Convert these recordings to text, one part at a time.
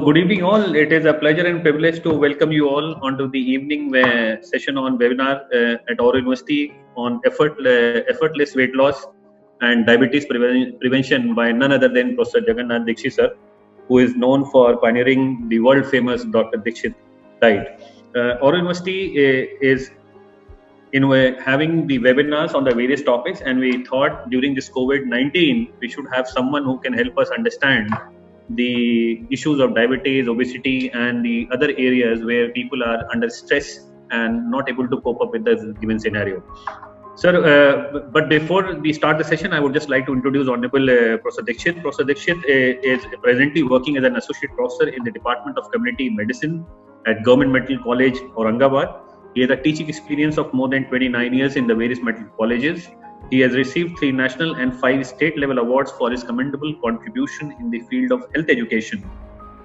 good evening, all. It is a pleasure and privilege to welcome you all onto the evening session on webinar at our university on effortless weight loss and diabetes prevention by none other than Professor Jagannath Dixit sir, who is known for pioneering the world famous Dr. Dixit diet. Our university is having the webinars on the various topics, and we thought during this COVID-19 we should have someone who can help us understand the issues of diabetes, obesity, and the other areas where people are under stress and not able to cope up with the given scenario. Sir, but before we start the session, I would just like to introduce Honorable Professor Dixit. Professor Dixit is presently working as an associate professor in the Department of Community Medicine at Government Medical College, Aurangabad. He has a teaching experience of more than 29 years in the various medical colleges. He has received 3 national and 5 state level awards for his commendable contribution in the field of health education.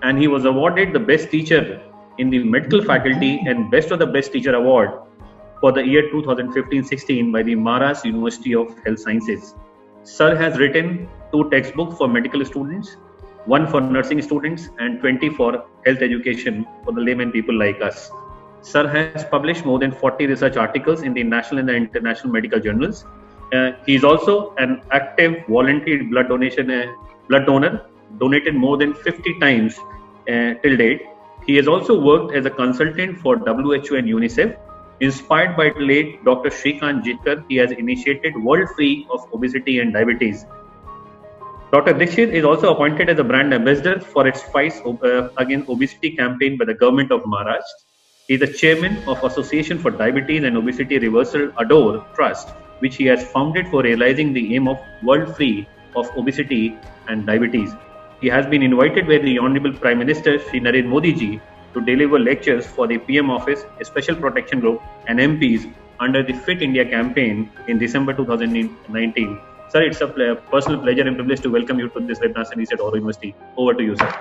And he was awarded the best teacher in the medical faculty and best of the best teacher award for the year 2015-16 by the Maharashtra University of Health Sciences. Sir has written 2 textbooks for medical students, 1 for nursing students, and 20 for health education for the layman people like us. Sir has published more than 40 research articles in the national and the international medical journals. He is also an active voluntary blood donor, donated more than 50 times till date. He has also worked as a consultant for WHO and UNICEF. Inspired by late Dr. Shrikant Jitkar, he has initiated World Free of Obesity and Diabetes. Dr. Dixit is also appointed as a brand ambassador for its Fight Against Obesity campaign by the government of Maharashtra. He is the chairman of Association for Diabetes and Obesity Reversal ADORE Trust, which he has founded for realizing the aim of world free of obesity and diabetes. He has been invited by the Honorable Prime Minister Shri Narendra Modi ji to deliver lectures for the PM Office, a Special Protection Group, and MPs under the Fit India campaign in December 2019. Sir, it's a personal pleasure and privilege to welcome you to this webinar series at Auro University. Over to you, sir.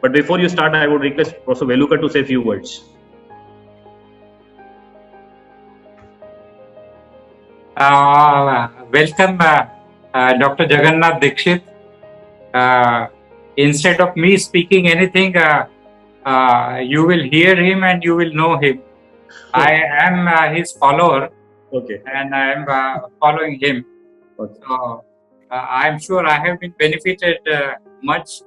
But before you start, I would request Professor Velukar to say a few words. Welcome, Dr. Jagannath Dixit. Instead of me speaking anything, you will hear him and you will know him. I am his follower, and I am following him. So I am sure I have been benefited much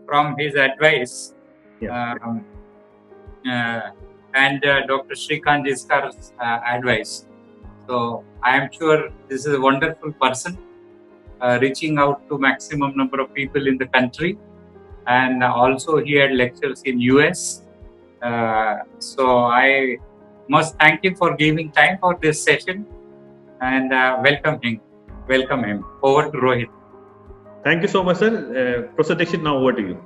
from his advice. And Dr. Shrikant Jitkar's advice. So I am sure this is a wonderful person, reaching out to maximum number of people in the country, and also he had lectures in US. So I must thank him for giving time for this session, and welcome him. Over to Rohit. Thank you so much, sir. Professor Dixit, now over to you.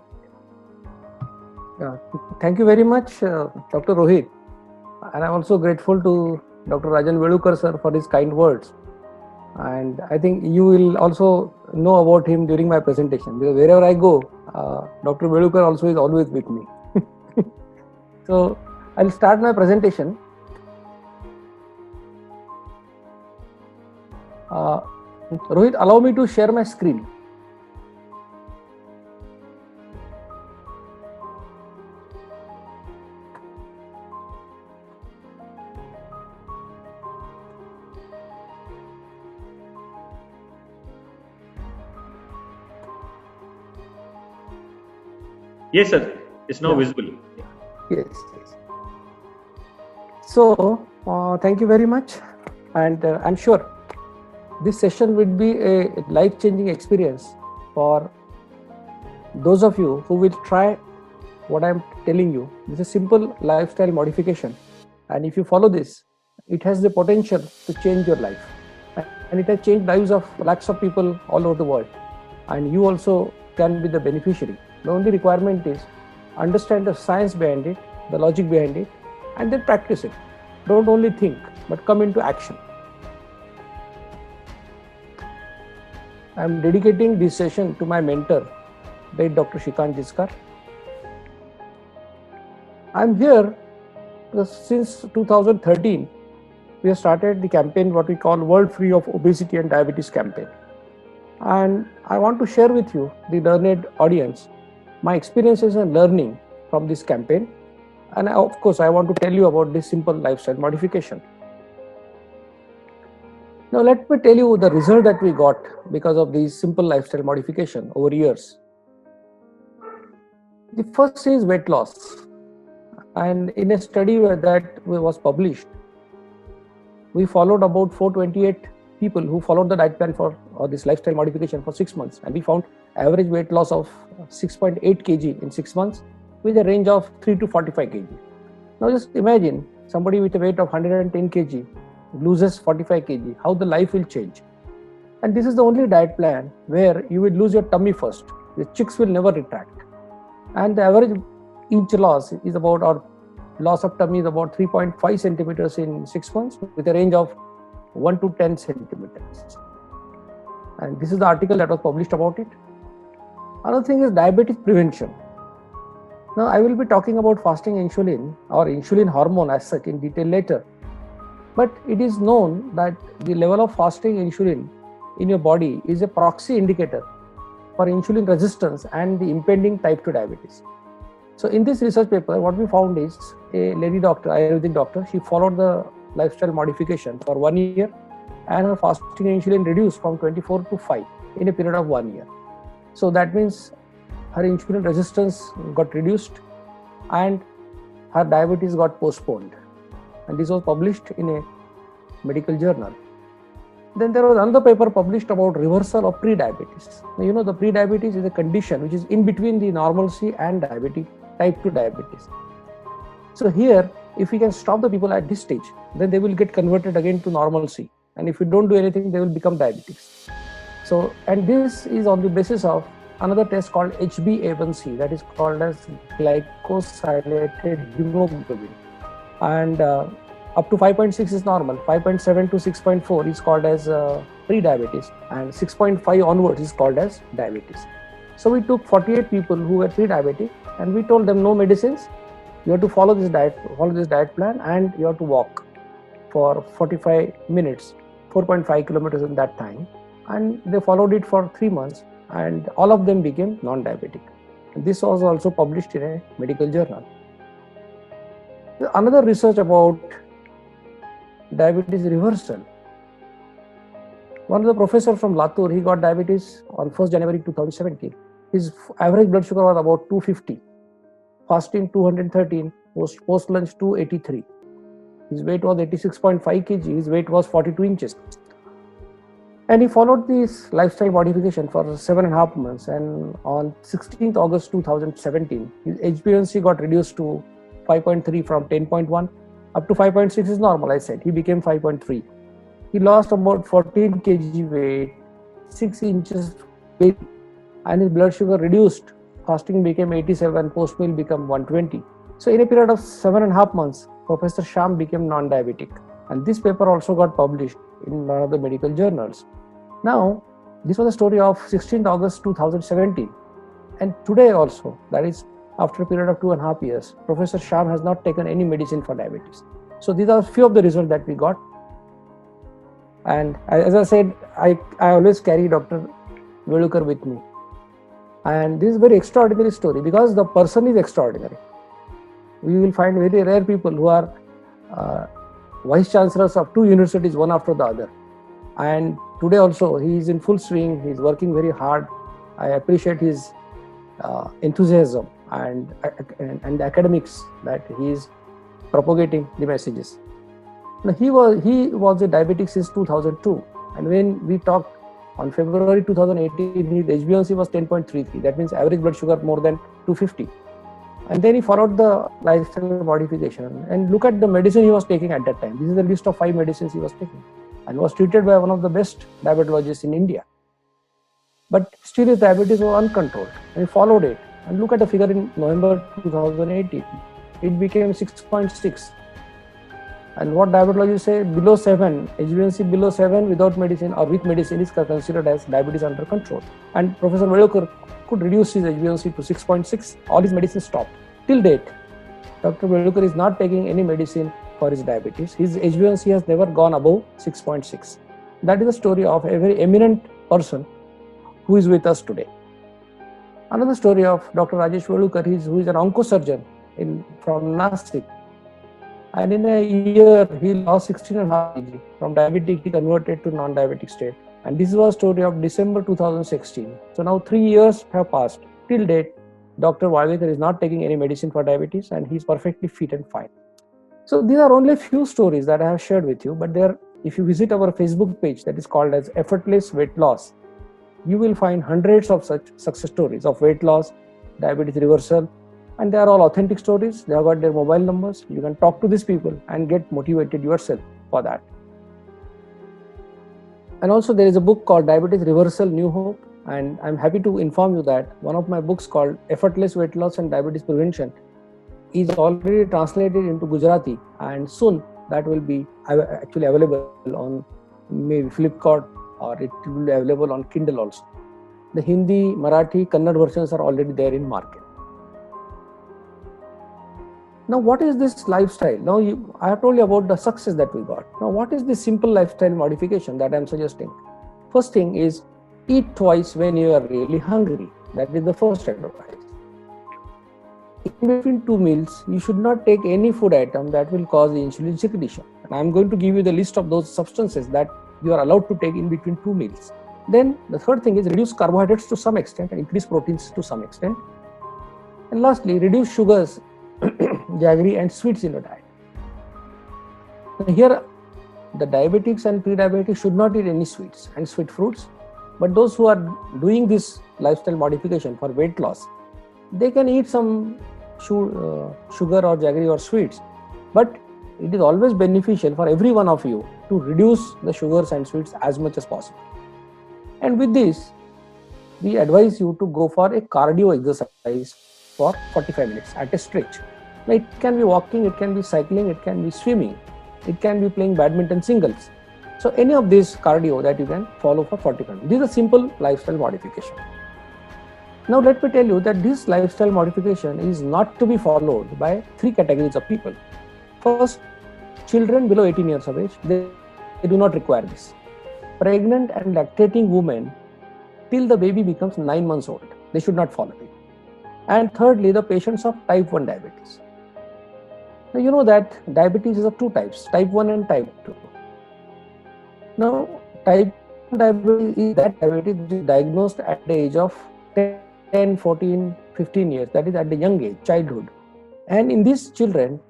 Thank you very much, Dr. Rohit. And I'm also grateful to Dr. Rajan Velukar sir for his kind words. And I think you will also know about him during my presentation, because wherever I go, Dr. Velukar also is always with me. So I'll start my presentation. Rohit, allow me to share my screen. Yes, sir. It's now visible. Yes. So, thank you very much. And I'm sure this session will be a life-changing experience for those of you who will try what I'm telling you. This is a simple lifestyle modification. And if you follow this, it has the potential to change your life. And it has changed lives of lakhs of people all over the world. And you also can be the beneficiary. The only requirement is understand the science behind it, the logic behind it, and then practice it. Don't only think, but come into action. I am dedicating this session to my mentor, late Dr. Shrikant Jitkar. I am here because since 2013, we have started the campaign, what we call World Free of Obesity and Diabetes campaign. And I want to share with you, the learned audience, my experiences and learning from this campaign. And of course, I want to tell you about this simple lifestyle modification. Now, let me tell you the result that we got because of these simple lifestyle modification over years. The first is weight loss. And in a study that was published, we followed about 428 people who followed the diet plan for this lifestyle modification for 6 months. And we found average weight loss of 6.8 kg in 6 months with a range of 3 to 45 kg. Now just imagine somebody with a weight of 110 kg loses 45 kg, how the life will change. And this is the only diet plan where you will lose your tummy first. The cheeks will never retract. And the average inch loss is about, or loss of tummy is about 3.5 centimeters in 6 months with a range of 1 to 10 centimeters. And this is the article that was published about it. Another thing is diabetes prevention. Now I will be talking about fasting insulin or insulin hormone as such in detail later. But it is known that the level of fasting insulin in your body is a proxy indicator for insulin resistance and the impending type 2 diabetes. So in this research paper, what we found is a lady doctor, Ayurvedic doctor, she followed the lifestyle modification for 1 year and her fasting insulin reduced from 24 to 5 in a period of 1 year. So that means her insulin resistance got reduced and her diabetes got postponed. And this was published in a medical journal. Then there was another paper published about reversal of pre-diabetes. Now, you know, the pre-diabetes is a condition which is in between the normalcy and diabetes, type 2 diabetes. So here, if we can stop the people at this stage, then they will get converted again to normalcy. And if we don't do anything, they will become diabetics. So, and this is on the basis of another test called HbA1c, that is called as glycosylated hemoglobin. And up to 5.6 is normal, 5.7 to 6.4 is called as pre-diabetes, and 6.5 onwards is called as diabetes. So we took 48 people who were pre-diabetic and we told them no medicines, you have to follow this diet plan, and you have to walk for 45 minutes, 4.5 kilometers in that time. And they followed it for 3 months and all of them became non-diabetic. This was also published in a medical journal. Another research about diabetes reversal. One of the professors from Latur, he got diabetes on 1st January 2017. His average blood sugar was about 250, fasting 213, post lunch 283. His weight was 86.5 kg, his weight was 42 inches. And he followed this lifestyle modification for 7.5 months, and on 16th August 2017, his HbA1c got reduced to 5.3 from 10.1 up to 5.6 is normal, I said. He became 5.3. He lost about 14 kg weight, 6 inches weight, and his blood sugar reduced. Fasting became 87, post meal became 120. So in a period of 7.5 months, Professor Sham became non-diabetic. And this paper also got published in one of the medical journals. Now, this was the story of 16th August 2017. And today also, that is after a period of 2.5 years, Professor Sham has not taken any medicine for diabetes. So these are a few of the results that we got. And as I said, I always carry Dr. Velukar with me. And this is a very extraordinary story because the person is extraordinary. We will find very rare people who are vice chancellors of 2 universities, one after the other. And today also, he is in full swing. He is working very hard. I appreciate his enthusiasm and the academics that he is propagating the messages. Now, he was a diabetic since 2002, and when we talked on February 2018, his HbA1c was 10.33. That means average blood sugar more than 250. And then he followed the lifestyle modification. And look at the medicine he was taking at that time. This is the list of 5 medicines he was taking, and was treated by one of the best diabetologists in India. But still his diabetes was uncontrolled, and he followed it. And look at the figure in November 2018. It became 6.6. And what diabetologists say, below 7, HbA1c below 7 without medicine or with medicine is considered as diabetes under control. And Professor Velukar could reduce his HbA1c to 6.6. All his medicine stopped. Till date, Dr. Velukar is not taking any medicine for his diabetes. His HbA1c has never gone above 6.6. That is the story of a very eminent person who is with us today. Another story of Dr. Rajesh Velukar, who is an oncosurgeon from Nasik. And in a year, he lost 16.5 kg. From diabetic, he converted to non-diabetic state. And this was a story of December 2016. So now 3 years have passed. Till date, Dr. Walvekar is not taking any medicine for diabetes and he's perfectly fit and fine. So these are only a few stories that I have shared with you, but if you visit our Facebook page that is called as Effortless Weight Loss, you will find hundreds of such success stories of weight loss, diabetes reversal, and they are all authentic stories. They have got their mobile numbers. You can talk to these people and get motivated yourself for that. And also there is a book called Diabetes Reversal, New Hope. And I'm happy to inform you that one of my books called Effortless Weight Loss and Diabetes Prevention is already translated into Gujarati, and soon that will be actually available on maybe Flipkart, or it will be available on Kindle also. The Hindi, Marathi, Kannada versions are already there in market. Now, what is this lifestyle? Now, I have told you about the success that we got. Now, what is this simple lifestyle modification that I am suggesting? First thing is, eat twice when you are really hungry. That is the first advice. In between 2 meals, you should not take any food item that will cause insulin secretion. And I am going to give you the list of those substances that you are allowed to take in between 2 meals. Then the third thing is reduce carbohydrates to some extent and increase proteins to some extent. And lastly, reduce sugars, jaggery and sweets in your diet. Now here, the diabetics and pre-diabetics should not eat any sweets and sweet fruits. But those who are doing this lifestyle modification for weight loss, they can eat some sugar or jaggery or sweets. But it is always beneficial for every one of you to reduce the sugars and sweets as much as possible. And with this, we advise you to go for a cardio exercise for 45 minutes at a stretch. Now, it can be walking, it can be cycling, it can be swimming, it can be playing badminton singles. So any of these cardio that you can follow for 45 minutes. This is a simple lifestyle modification. Now let me tell you that this lifestyle modification is not to be followed by 3 categories of people. First, children below 18 years of age, they do not require this. Pregnant and lactating women till the baby becomes 9 months old, they should not follow it. And thirdly, the patients of type 1 diabetes. Now you know that diabetes is of 2 types, type 1 and type 2. Now type 1 diabetes is that diabetes which is diagnosed at the age of 10, 14, 15 years, that is at the young age, childhood. And in these children,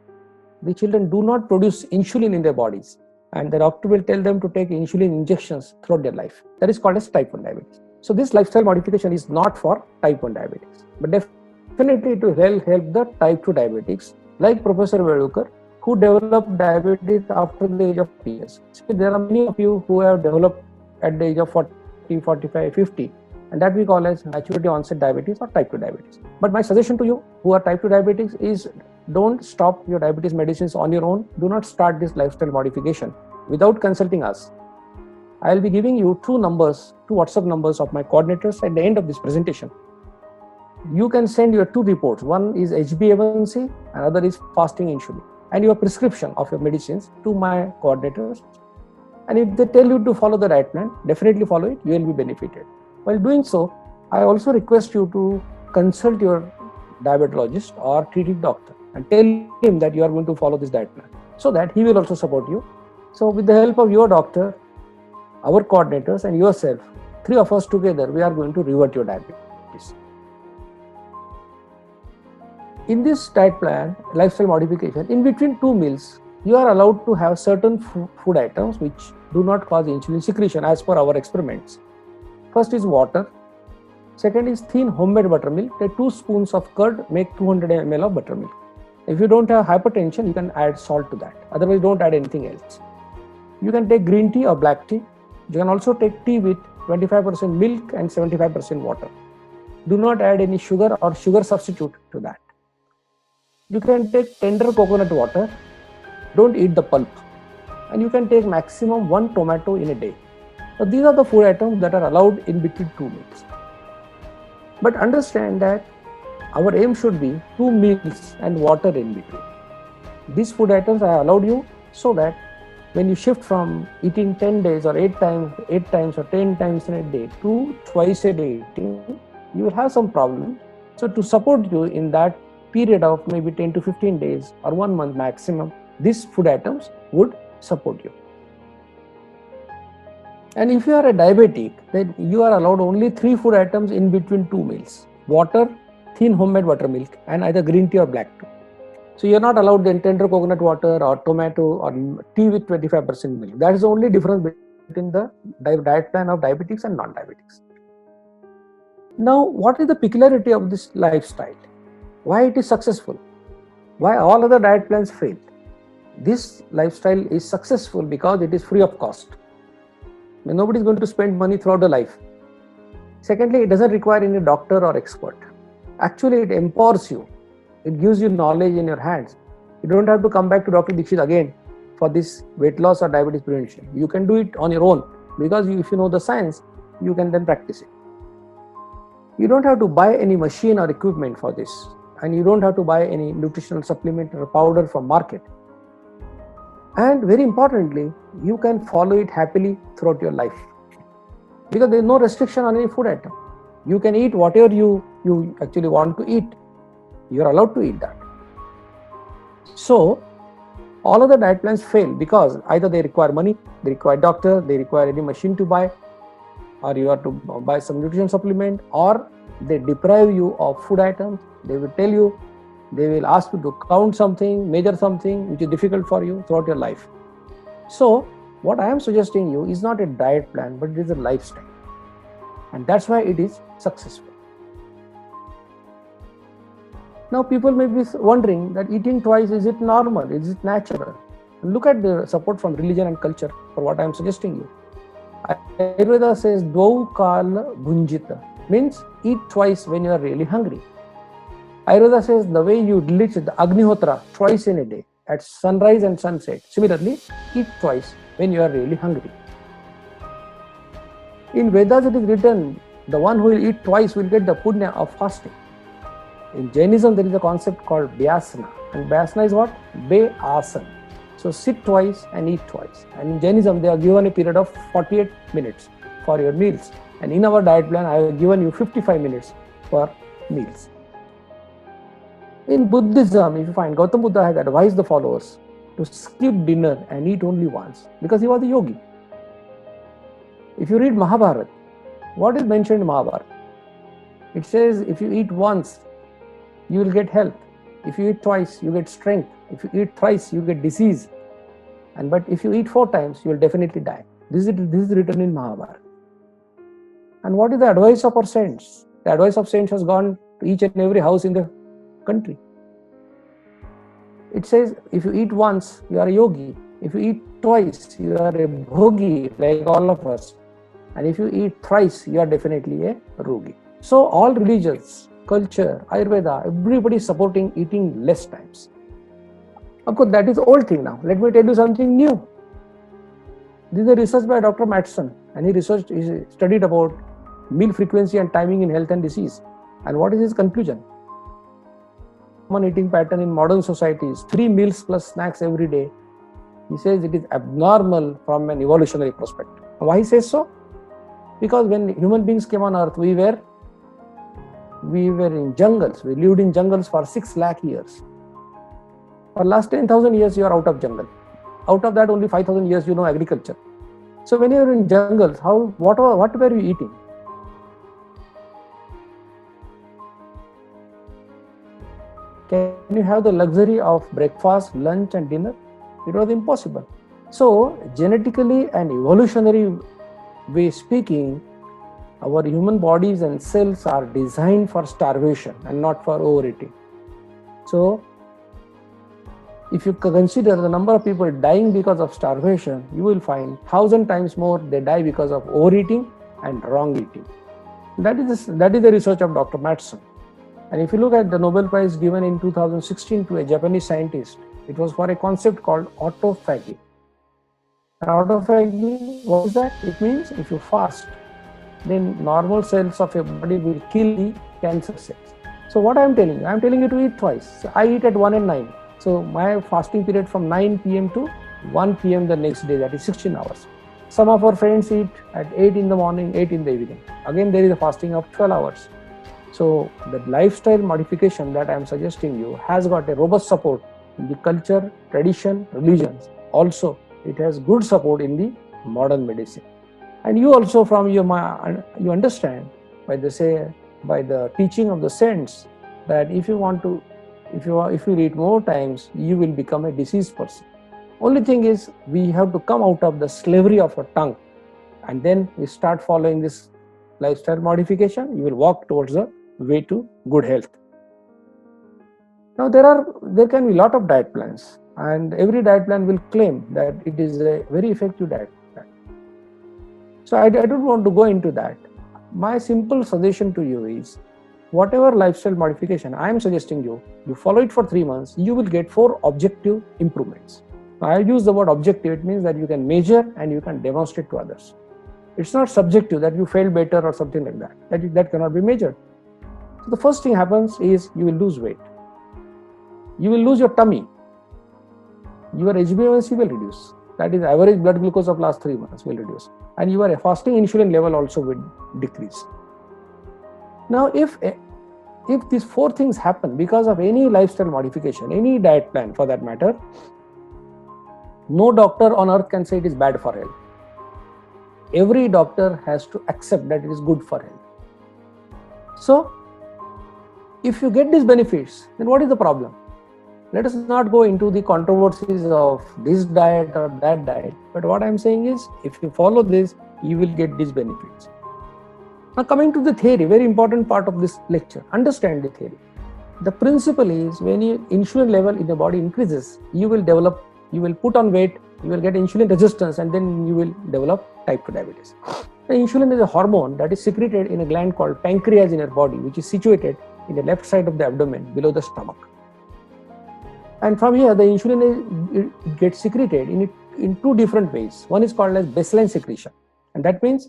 the children do not produce insulin in their bodies, and the doctor will tell them to take insulin injections throughout their life. That is called as type 1 diabetes. So this lifestyle modification is not for type 1 diabetes, but definitely it will help the type 2 diabetics, like Professor Velukar, who developed diabetes after the age of 40 years. So there are many of you who have developed at the age of 40, 45, 50, and that we call as maturity onset diabetes or type 2 diabetes. But my suggestion to you who are type 2 diabetics is, don't stop your diabetes medicines on your own. Do not start this lifestyle modification without consulting us. I will be giving you 2 WhatsApp numbers of my coordinators at the end of this presentation. You can send your 2 reports. One is HbA1c, another is fasting insulin, and your prescription of your medicines to my coordinators. And if they tell you to follow the diet plan, definitely follow it. You will be benefited. While doing so, I also request you to consult your diabetologist or treating doctor and tell him that you are going to follow this diet plan, so that he will also support you. So with the help of your doctor, our coordinators and yourself, 3 of us together, we are going to revert your diabetes. In this diet plan, lifestyle modification, in between 2 meals, you are allowed to have certain food items which do not cause insulin secretion as per our experiments. First is water. Second is thin homemade buttermilk. Take 2 spoons of curd, make 200 ml of buttermilk. If you don't have hypertension, you can add salt to that. Otherwise, don't add anything else. You can take green tea or black tea. You can also take tea with 25% milk and 75% water. Do not add any sugar or sugar substitute to that. You can take tender coconut water. Don't eat the pulp. And you can take maximum 1 tomato in a day. So these are the food items that are allowed in between 2 meals. But understand that our aim should be 2 meals and water in between. These food items I allowed you so that when you shift from eating 10 days or 8 times or 10 times in a day to twice a day eating, you will have some problem. So to support you in that period of maybe 10 to 15 days or 1 month maximum, these food items would support you. And if you are a diabetic, then you are allowed only 3 food items in between 2 meals: water, thin homemade buttermilk, and either green tea or black tea. So you're not allowed then tender coconut water or tomato or tea with 25% milk. That is the only difference between the diet plan of diabetics and non-diabetics. Now, what is the peculiarity of this lifestyle? Why it is successful? Why all other diet plans fail? This lifestyle is successful because it is free of cost. Nobody is going to spend money throughout the life. Secondly, it doesn't require any doctor or expert. Actually, it empowers you. It gives you knowledge in your hands. You don't have to come back to Dr. Dixit again for this weight loss or diabetes prevention. You can do it on your own because if you know the science, you can then practice it. You don't have to buy any machine or equipment for this, and you don't have to buy any nutritional supplement or powder from market. And very importantly, you can follow it happily throughout your life because there is no restriction on any food item. You can eat whatever you actually want to eat. You are allowed to eat that. So all of the diet plans fail because either they require money, they require doctor, they require any machine to buy, or you have to buy some nutrition supplement, or they deprive you of food items. They will tell you, they will ask you to count something, measure something which is difficult for you throughout your life. So what I am suggesting you is not a diet plan, but it is a lifestyle. And that's why it is successful. Now people may be wondering that eating twice, is it normal? Is it natural? And look at the support from religion and culture for what I am suggesting you. Ayurveda says, Dvau kala bhunjita, means eat twice when you are really hungry. Ayurveda says the way you lit the Agnihotra twice in a day, at sunrise and sunset. Similarly, eat twice when you are really hungry. In Vedas it is written, the one who will eat twice will get the punya of fasting. In Jainism there is a concept called Vyasana, and Vyasana is what? Be-asan. So sit twice and eat twice. And in Jainism they are given a period of 48 minutes for your meals. And in our diet plan I have given you 55 minutes for meals. In Buddhism, if you find, Gautam Buddha has advised the followers to skip dinner and eat only once because he was a yogi. If you read Mahabharata, what is mentioned in Mahabharata? It says if you eat once, you will get health. If you eat twice, you get strength. If you eat thrice, you get disease. But if you eat 4 times, you will definitely die. This is written in Mahabharata. And what is the advice of our saints? The advice of saints has gone to each and every house in the country. It says if you eat once, you are a yogi. If you eat twice, you are a bhogi like all of us. And if you eat thrice, you are definitely a rogi. So all religions, culture, Ayurveda, everybody is supporting eating less times. Of course, that is old thing now. Let me tell you something new. This is a research by Dr. Mattson, and he studied about meal frequency and timing in health and disease. And what is his conclusion? Common eating pattern in modern societies, 3 meals plus snacks every day. He says it is abnormal from an evolutionary perspective. Why he says so? Because when human beings came on earth, we were in jungles. We lived in jungles for 6 lakh years. For last 10,000 years, you are out of jungle. Out of that, only 5,000 years you know agriculture. So when you are in jungles, what were you eating? Can you have the luxury of breakfast, lunch and dinner? It was impossible. So genetically and evolutionary way speaking, our human bodies and cells are designed for starvation and not for overeating. So if you consider the number of people dying because of starvation, you will find 1,000 times more they die because of overeating and wrong eating. That is the research of Dr. Mattson. And if you look at the Nobel Prize given in 2016 to a Japanese scientist, it was for a concept called autophagy. And autophagy, what is that? It means if you fast, then normal cells of your body will kill the cancer cells. So what I am telling you? I am telling you to eat twice. So I eat at 1 and 9. So my fasting period from 9 p.m. to 1 p.m. the next day, that is 16 hours. Some of our friends eat at 8 in the morning, 8 in the evening. Again, there is a fasting of 12 hours. So the lifestyle modification that I am suggesting you has got a robust support in the culture, tradition, religions. Also, it has good support in the modern medicine. And you also, from you understand by the teaching of the saints that if you eat more times, you will become a diseased person. Only thing is, we have to come out of the slavery of our tongue, and then we start following this lifestyle modification. You will walk towards the way to good health. Now there can be a lot of diet plans, and every diet plan will claim that it is a very effective diet plan. So I don't want to go into that. My simple suggestion to you is, whatever lifestyle modification I am suggesting you follow it for 3 months, you will get 4 objective improvements. Now, I use the word objective. It means that you can measure and you can demonstrate to others. It's not subjective that you felt better or something like that. That cannot be measured. So the first thing happens is you will lose weight. You will lose your tummy. Your HbA1c will reduce. That is, average blood glucose of last 3 months will reduce. And your fasting insulin level also will decrease. Now, if these 4 things happen because of any lifestyle modification, any diet plan for that matter, no doctor on earth can say it is bad for health. Every doctor has to accept that it is good for health. So, if you get these benefits, then what is the problem? Let us not go into the controversies of this diet or that diet. But what I am saying is, if you follow this, you will get these benefits. Now, coming to the theory, very important part of this lecture, understand the theory. The principle is, when your insulin level in the body increases, you will put on weight, you will get insulin resistance, and then you will develop type 2 diabetes. The insulin is a hormone that is secreted in a gland called pancreas in your body, which is situated in the left side of the abdomen below the stomach. And from here, the insulin gets secreted in 2 different ways. One is called as baseline secretion, and that means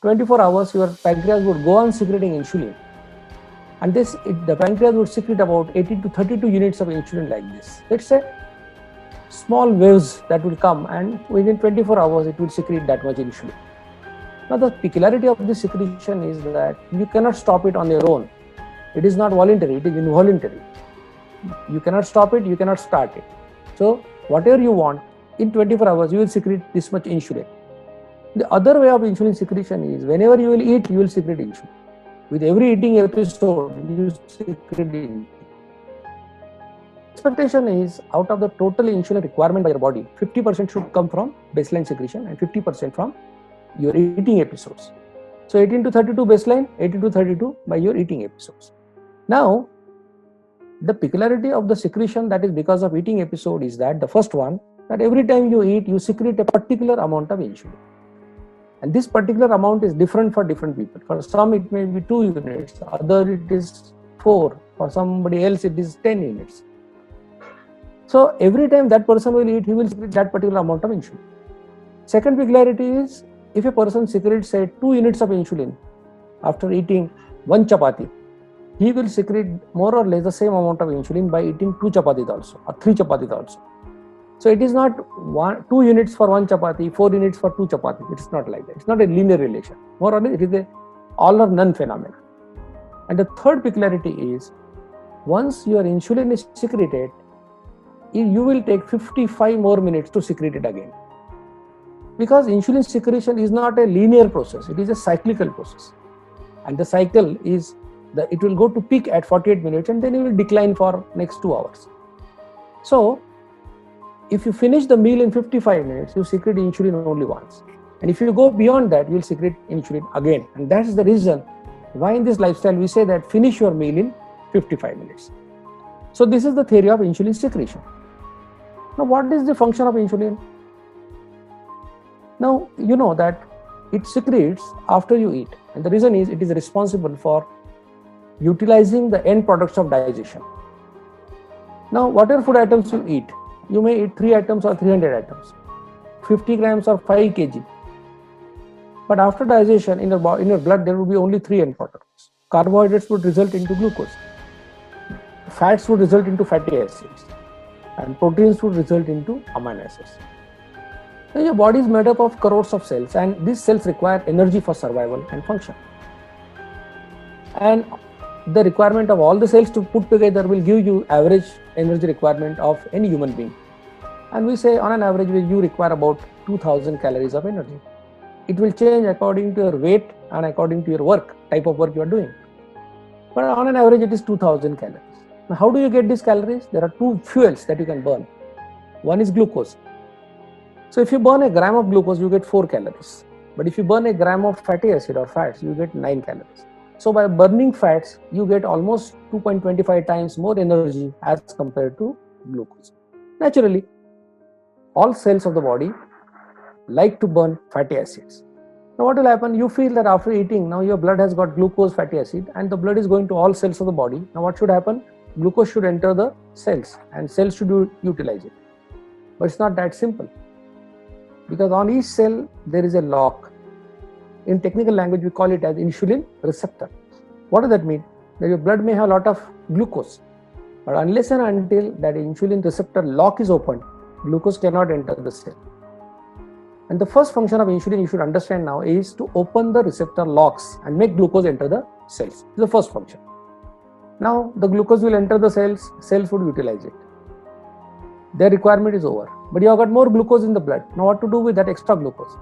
24 hours your pancreas would go on secreting insulin, and the pancreas would secrete about 18 to 32 units of insulin like this. Let's say small waves that will come, and within 24 hours it will secrete that much insulin. Now, the peculiarity of this secretion is that you cannot stop it on your own. It is not voluntary, it is involuntary. You cannot stop it, you cannot start it. So whatever you want, in 24 hours you will secrete this much insulin. The other way of insulin secretion is, whenever you will eat, you will secrete insulin. With every eating episode, you secrete insulin. Expectation is, out of the total insulin requirement by your body, 50% should come from baseline secretion and 50% from your eating episodes. So 18 to 32 baseline, 18 to 32 by your eating episodes. Now, the peculiarity of the secretion that is because of eating episode is that the first one, that every time you eat, you secrete a particular amount of insulin. And this particular amount is different for different people. For some it may be 2 units, other it is 4, for somebody else it is 10 units. So every time that person will eat, he will secrete that particular amount of insulin. Second peculiarity is, if a person secretes, say, 2 units of insulin after eating 1 chapati, he will secrete more or less the same amount of insulin by eating 2 chapatis also, or 3 chapatis also. So it is not 2 units for 1 chapati, 4 units for 2 chapatis. It's not like that. It's not a linear relation. More or less, it is a all or none phenomenon. And the third peculiarity is, once your insulin is secreted, you will take 55 more minutes to secrete it again. Because insulin secretion is not a linear process, it is a cyclical process. And the cycle is that it will go to peak at 48 minutes and then it will decline for next 2 hours. So, if you finish the meal in 55 minutes, you secrete insulin only once. And if you go beyond that, you will secrete insulin again. And that is the reason why in this lifestyle we say that finish your meal in 55 minutes. So this is the theory of insulin secretion. Now, what is the function of insulin? Now, you know that it secretes after you eat. And the reason is, it is responsible for utilizing the end products of digestion. Now, whatever food items you eat, you may eat 3 items or 300 items, 50 grams or 5 kg. But after digestion, in your blood, there will be only 3 end products. Carbohydrates would result into glucose. Fats would result into fatty acids. And proteins would result into amino acids. Now, your body is made up of crores of cells, and these cells require energy for survival and function. And the requirement of all the cells to put together will give you average energy requirement of any human being. And we say on an average you require about 2000 calories of energy. It will change according to your weight and according to your work, type of work you are doing. But on an average it is 2000 calories. Now how do you get these calories? There are two fuels that you can burn. One is glucose. So if you burn a gram of glucose, you get 4 calories. But if you burn a gram of fatty acid or fats, you get 9 calories. So by burning fats, you get almost 2.25 times more energy as compared to glucose. Naturally, all cells of the body like to burn fatty acids. Now what will happen? You feel that after eating, now your blood has got glucose, fatty acid, and the blood is going to all cells of the body. Now what should happen? Glucose should enter the cells and cells should utilize it. But it's not that simple. Because on each cell, there is a lock. In technical language, we call it as insulin receptor. What does that mean? That your blood may have a lot of glucose, but unless and until that insulin receptor lock is opened, glucose cannot enter the cell. And the first function of insulin you should understand now is to open the receptor locks and make glucose enter the cells. This is the first function. Now the glucose will enter the cells, cells would utilize it. Their requirement is over. But you have got more glucose in the blood. Now what to do with that extra glucose?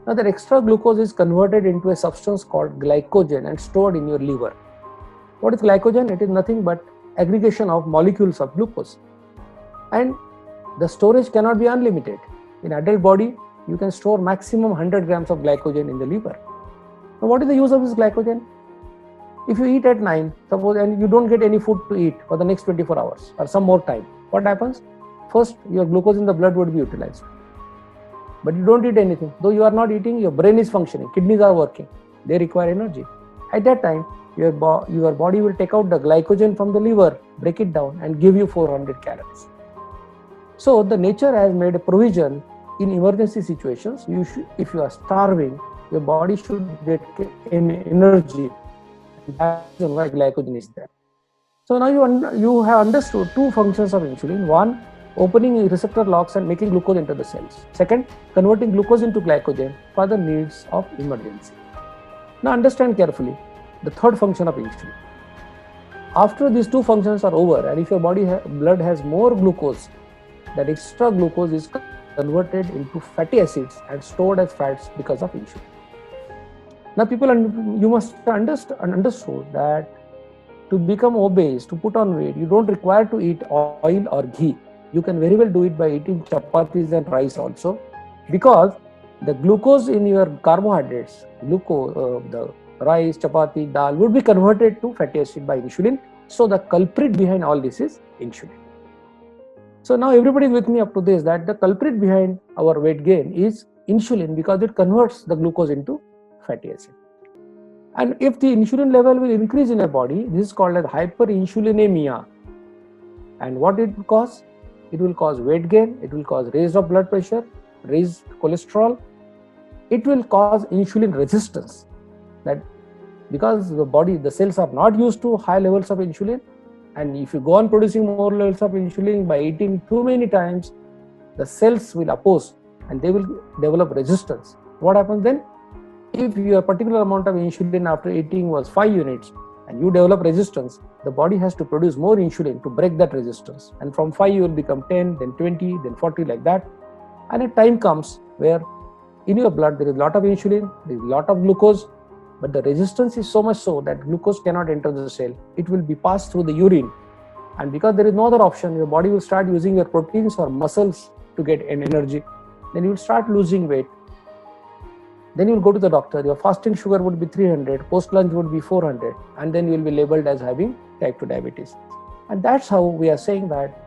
Now that extra glucose is converted into a substance called glycogen and stored in your liver. What is glycogen? It is nothing but aggregation of molecules of glucose. And the storage cannot be unlimited. In adult body, you can store maximum 100 grams of glycogen in the liver. Now what is the use of this glycogen? If you eat at 9, suppose, and you don't get any food to eat for the next 24 hours or some more time, what happens? First, your glucose in the blood would be utilized. But you don't eat anything. Though you are not eating, your brain is functioning, kidneys are working. They require energy. At that time, your body will take out the glycogen from the liver, break it down and give you 400 calories. So the nature has made a provision in emergency situations. If you are starving, your body should get energy. That's why glycogen is there. So now you have understood two functions of insulin. One, opening receptor locks and making glucose enter the cells. Second, converting glucose into glycogen for the needs of emergency. Now understand carefully the third function of insulin. After these two functions are over, and if your blood has more glucose, that extra glucose is converted into fatty acids and stored as fats because of insulin. Now you must understood that to become obese, to put on weight, you don't require to eat oil or ghee. You can very well do it by eating chapatis and rice also, because the glucose in your carbohydrates, the rice, chapati, dal would be converted to fatty acid by insulin. So the culprit behind all this is insulin. So now everybody is with me up to this, that the culprit behind our weight gain is insulin, because it converts the glucose into fatty acid. And if the insulin level will increase in a body, this is called as hyperinsulinemia. And what it will cause? It will cause weight gain, it will cause raise of blood pressure, raise cholesterol. It will cause insulin resistance. That because the cells are not used to high levels of insulin, and if you go on producing more levels of insulin by eating too many times, the cells will oppose and they will develop resistance. What happens then? If your particular amount of insulin after eating was 5 units and you develop resistance, the body has to produce more insulin to break that resistance. And from 5 you will become 10, then 20, then 40, like that. And a time comes where in your blood there is a lot of insulin, there is a lot of glucose, but the resistance is so much so that glucose cannot enter the cell. It will be passed through the urine. And because there is no other option, your body will start using your proteins or muscles to get an energy. Then you will start losing weight. Then you will go to the doctor. Your fasting sugar would be 300, post-lunch would be 400, and then you will be labeled as having type 2 diabetes. And that's how we are saying that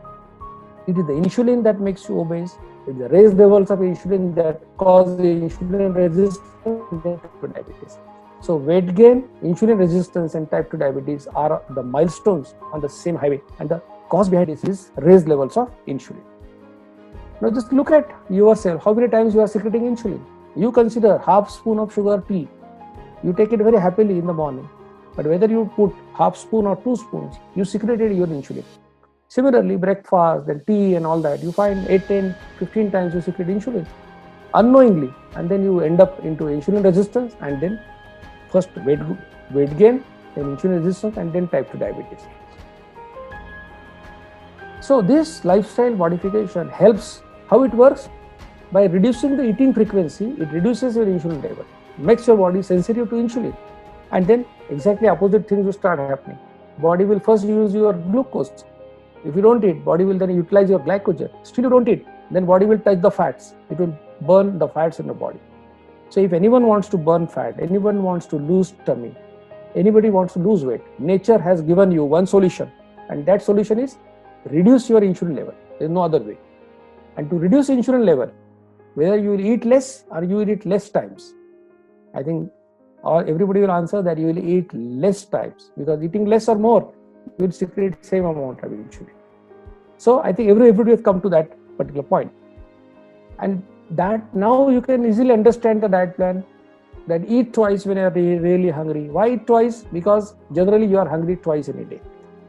it is the insulin that makes you obese, it is the raised levels of insulin that cause the insulin resistance and type 2 diabetes. So weight gain, insulin resistance and type 2 diabetes are the milestones on the same highway, and the cause behind this is raised levels of insulin. Now just look at yourself, how many times you are secreting insulin. You consider half spoon of sugar tea, you take it very happily in the morning, but whether you put half spoon or 2 spoons, you secreted your insulin. Similarly, breakfast, then tea and all that, you find 8, 10, 15 times you secrete insulin unknowingly, and then you end up into insulin resistance, and then first weight gain, then insulin resistance, and then type 2 diabetes. So this lifestyle modification helps. How it works? By reducing the eating frequency, it reduces your insulin level, makes your body sensitive to insulin, and then exactly opposite things will start happening. Body will first use your glucose. If you don't eat, body will then utilize your glycogen. Still you don't eat, then body will touch the fats. It will burn the fats in the body. So if anyone wants to burn fat, anyone wants to lose tummy, anybody wants to lose weight, nature has given you one solution, and that solution is reduce your insulin level. There is no other way. And to reduce insulin level, whether you will eat less or you will eat less times, I think everybody will answer that you will eat less times, because eating less or more, you will secrete same amount of insulin. So I think everybody has come to that particular point. And that now you can easily understand the diet plan, that eat twice when you are really hungry. Why eat twice? Because generally you are hungry twice in a day.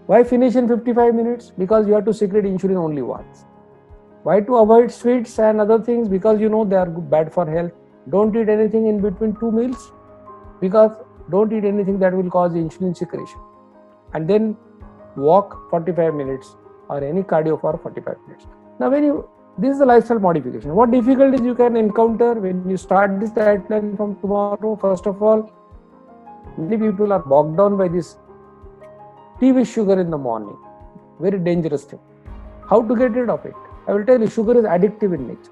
Why finish in 55 minutes? Because you have to secrete insulin only once. Why to avoid sweets and other things? Because you know they are bad for health. Don't eat anything in between 2 meals, because don't eat anything that will cause insulin secretion. And then walk 45 minutes or any cardio for 45 minutes. Now this is the lifestyle modification. What difficulties you can encounter when you start this diet plan from tomorrow? First of all, many people are bogged down by this tea with sugar in the morning. Very dangerous thing. How to get rid of it? I will tell you, sugar is addictive in nature.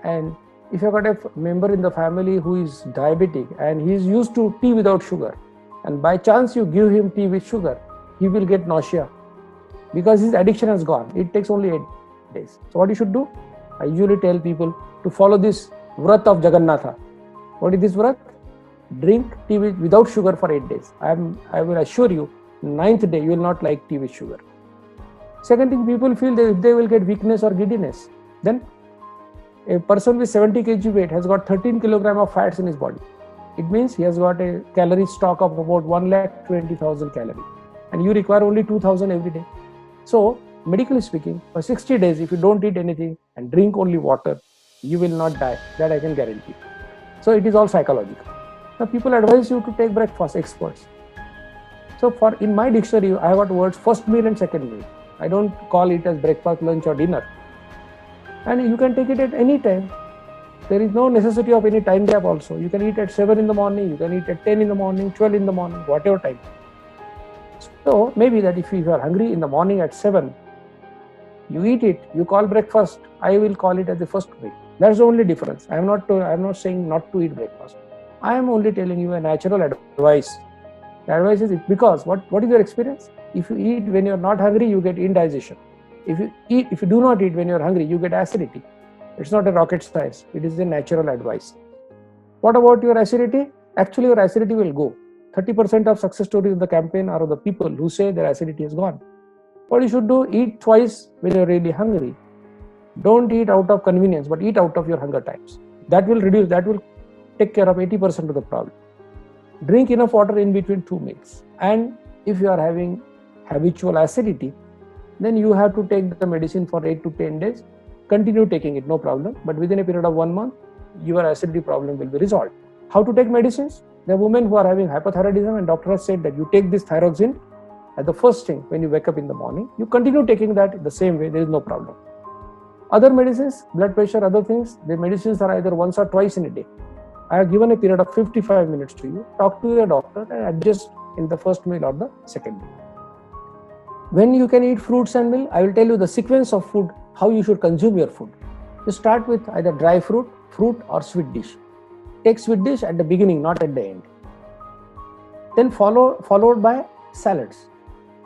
And if you have got a member in the family who is diabetic and he is used to tea without sugar, and by chance you give him tea with sugar, he will get nausea because his addiction has gone. It takes only 8 days. So what you should do? I usually tell people to follow this Vrat of Jagannatha. What is this Vrat? Drink tea without sugar for 8 days. I will assure you, 9th day you will not like tea with sugar. Second thing, people feel that if they will get weakness or giddiness, then a person with 70 kg weight has got 13 kg of fats in his body. It means he has got a calorie stock of about 1,20,000 calories, and you require only 2,000 every day. So medically speaking, for 60 days, if you don't eat anything and drink only water, you will not die. That I can guarantee. So it is all psychological. Now people advise you to take breakfast, experts. So in my dictionary, I have got words first meal and second meal. I don't call it as breakfast, lunch or dinner. And you can take it at any time. There is no necessity of any time gap also. You can eat at 7 in the morning, you can eat at 10 in the morning, 12 in the morning, whatever time. So maybe that if you are hungry in the morning at 7, you eat it, you call breakfast, I will call it as the first meal. That's the only difference. I am not saying not to eat breakfast. I am only telling you a natural advice. The advice is because what is your experience? If you eat when you are not hungry, you get indigestion. If you do not eat when you are hungry, you get acidity. It's not a rocket science. It is a natural advice. What about your acidity? Actually, your acidity will go. 30% of success stories in the campaign are of the people who say their acidity is gone. What you should do? Eat twice when you're really hungry. Don't eat out of convenience, but eat out of your hunger times. That will take care of 80% of the problem. Drink enough water in between 2 meals. And if you are having habitual acidity, then you have to take the medicine for 8 to 10 days. Continue taking it, no problem. But within a period of 1 month, your acidity problem will be resolved. How to take medicines? There are women who are having hypothyroidism, and doctor has said that you take this thyroxine as the first thing when you wake up in the morning. You continue taking that the same way, there is no problem. Other medicines, blood pressure, other things, the medicines are either once or twice in a day. I have given a period of 55 minutes to you. Talk to your doctor and adjust in the first meal or the second meal. When you can eat fruits and milk, I will tell you the sequence of food, how you should consume your food. You start with either dry fruit or sweet dish. Take sweet dish at the beginning, not at the end. Then followed by salads,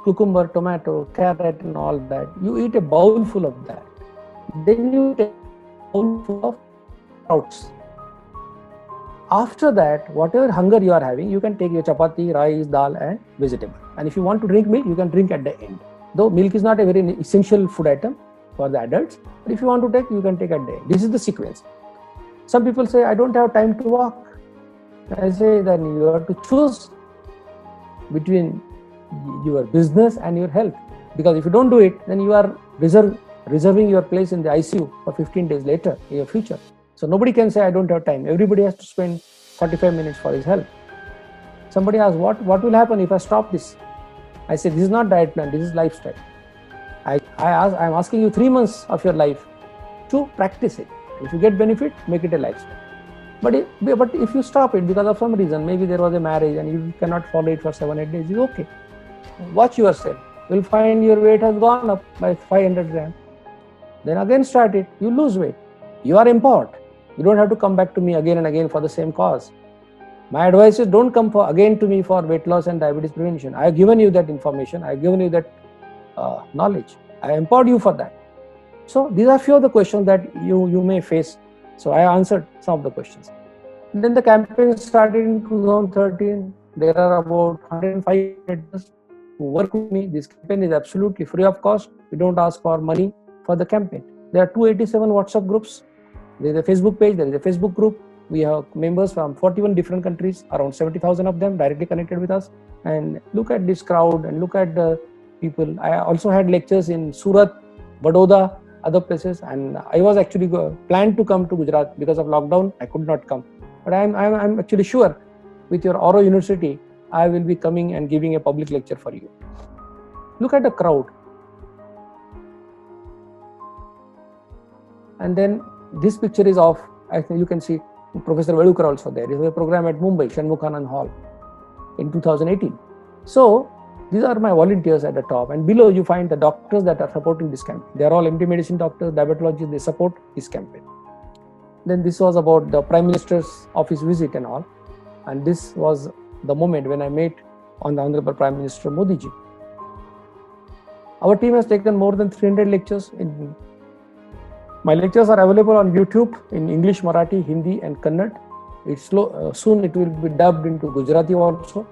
cucumber, tomato, carrot and all that. You eat a bowl full of that. Then you take a bowl full of sprouts. After that, whatever hunger you are having, you can take your chapati, rice, dal and vegetable. And if you want to drink milk, you can drink at the end. Though milk is not a very essential food item for the adults, but if you want to take, you can take at the end. This is the sequence. Some people say, I don't have time to walk. I say, then you have to choose between your business and your health. Because if you don't do it, then you are reserving your place in the ICU for 15 days later in your future. So nobody can say, I don't have time. Everybody has to spend 45 minutes for his health. somebody asks, what will happen if I stop this? I say, this is not diet plan, this is lifestyle. I'm asking you 3 months of your life to practice it. If you get benefit, make it a lifestyle. But if you stop it because of some reason, maybe there was a marriage and you cannot follow it for 7-8 days, it's okay. Watch yourself. You'll find your weight has gone up by 500 grams. Then again start it. You lose weight. You are empowered. You don't have to come back to me again and again for the same cause. My advice is don't come again to me for weight loss and diabetes prevention. I have given you that information. I have given you that knowledge. I empowered you for that. So these are few of the questions that you may face. So I answered some of the questions. And then the campaign started in 2013. There are about 105 editors who work with me. This campaign is absolutely free of cost. We don't ask for money for the campaign. There are 287 WhatsApp groups. There is a Facebook page. There is a Facebook group. We have members from 41 different countries, around 70,000 of them directly connected with us. And look at this crowd and look at the people. I also had lectures in Surat, Badoda, other places, and I was actually planned to come to Gujarat. Because of lockdown, I could not come. But I'm actually sure with your Oro University, I will be coming and giving a public lecture for you. Look at the crowd. And then this picture is of, I think you can see Professor Velukar also there. There is a program at Mumbai, Shanmukhanand Hall in 2018. So these are my volunteers at the top, and below you find the doctors that are supporting this campaign. They are all MD medicine doctors, diabetologists, they support this campaign. Then this was about the Prime Minister's office visit and all. And this was the moment when I met on the Honorable Prime Minister Modi ji. Our team has taken more than 300 lectures. My lectures are available on YouTube in English, Marathi, Hindi and Kannada. Soon it will be dubbed into Gujarati also.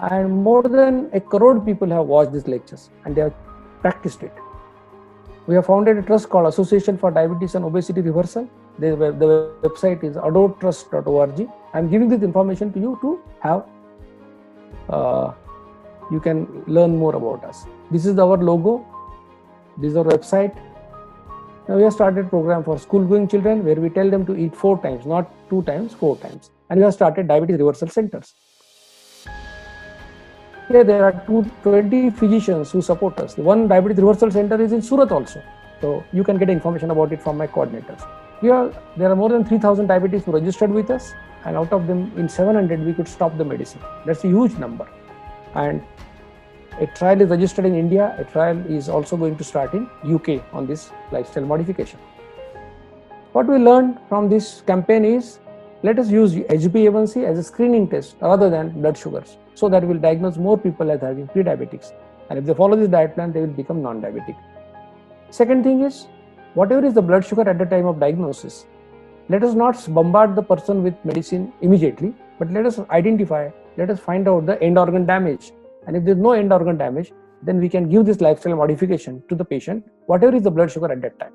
And more than 1 crore people have watched these lectures and they have practiced it. We have founded a trust called Association for Diabetes and Obesity Reversal. The website is adotrust.org. I am giving this information to you to have, you can learn more about us. This is our logo. This is our website. Now we have started a program for school-going children where we tell them to eat 4 times, not 2 times, 4 times. And we have started diabetes reversal centers. Here there are 20 physicians who support us. The one diabetes reversal center is in Surat also. So you can get information about it from my coordinators. There are more than 3,000 diabetics who registered with us, and out of them in 700 we could stop the medicine. That's a huge number. And a trial is registered in India. A trial is also going to start in UK on this lifestyle modification. What we learned from this campaign is, let us use HbA1c as a screening test rather than blood sugars, so that we will diagnose more people as having pre-diabetics. And if they follow this diet plan, they will become non-diabetic. Second thing is, whatever is the blood sugar at the time of diagnosis, let us not bombard the person with medicine immediately, but let us identify, let us find out the end organ damage. And if there is no end organ damage, then we can give this lifestyle modification to the patient, whatever is the blood sugar at that time.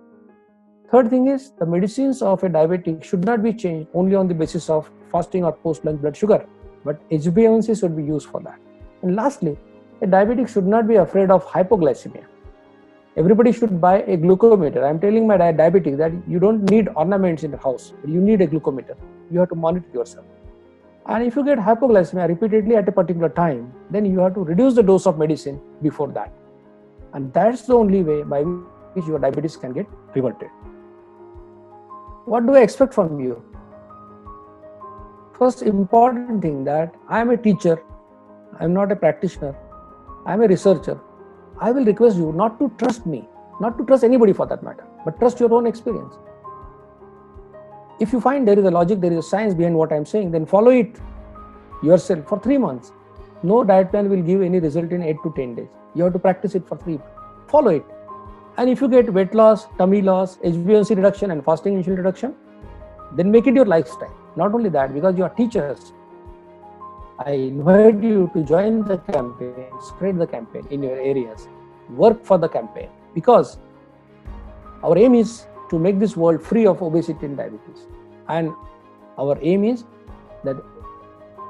Third thing is, the medicines of a diabetic should not be changed only on the basis of fasting or post-lunch blood sugar, but HbA1c should be used for that. And lastly, a diabetic should not be afraid of hypoglycemia. Everybody should buy a glucometer. I am telling my diabetic that you don't need ornaments in the house, but you need a glucometer. You have to monitor yourself. And if you get hypoglycemia repeatedly at a particular time, then you have to reduce the dose of medicine before that. And that's the only way by which your diabetes can get reverted. What do I expect from you? First important thing, that I am a teacher, I am not a practitioner, I am a researcher. I will request you not to trust me, not to trust anybody for that matter, but trust your own experience. If you find there is a logic, there is a science behind what I am saying, then follow it yourself for 3 months. No diet plan will give any result in 8 to 10 days. You have to practice it for 3 months. Follow it. And if you get weight loss, tummy loss, HbA1c reduction and fasting insulin reduction, then make it your lifestyle. Not only that, because you are teachers, I invite you to join the campaign, spread the campaign in your areas, work for the campaign, because our aim is to make this world free of obesity and diabetes. And our aim is that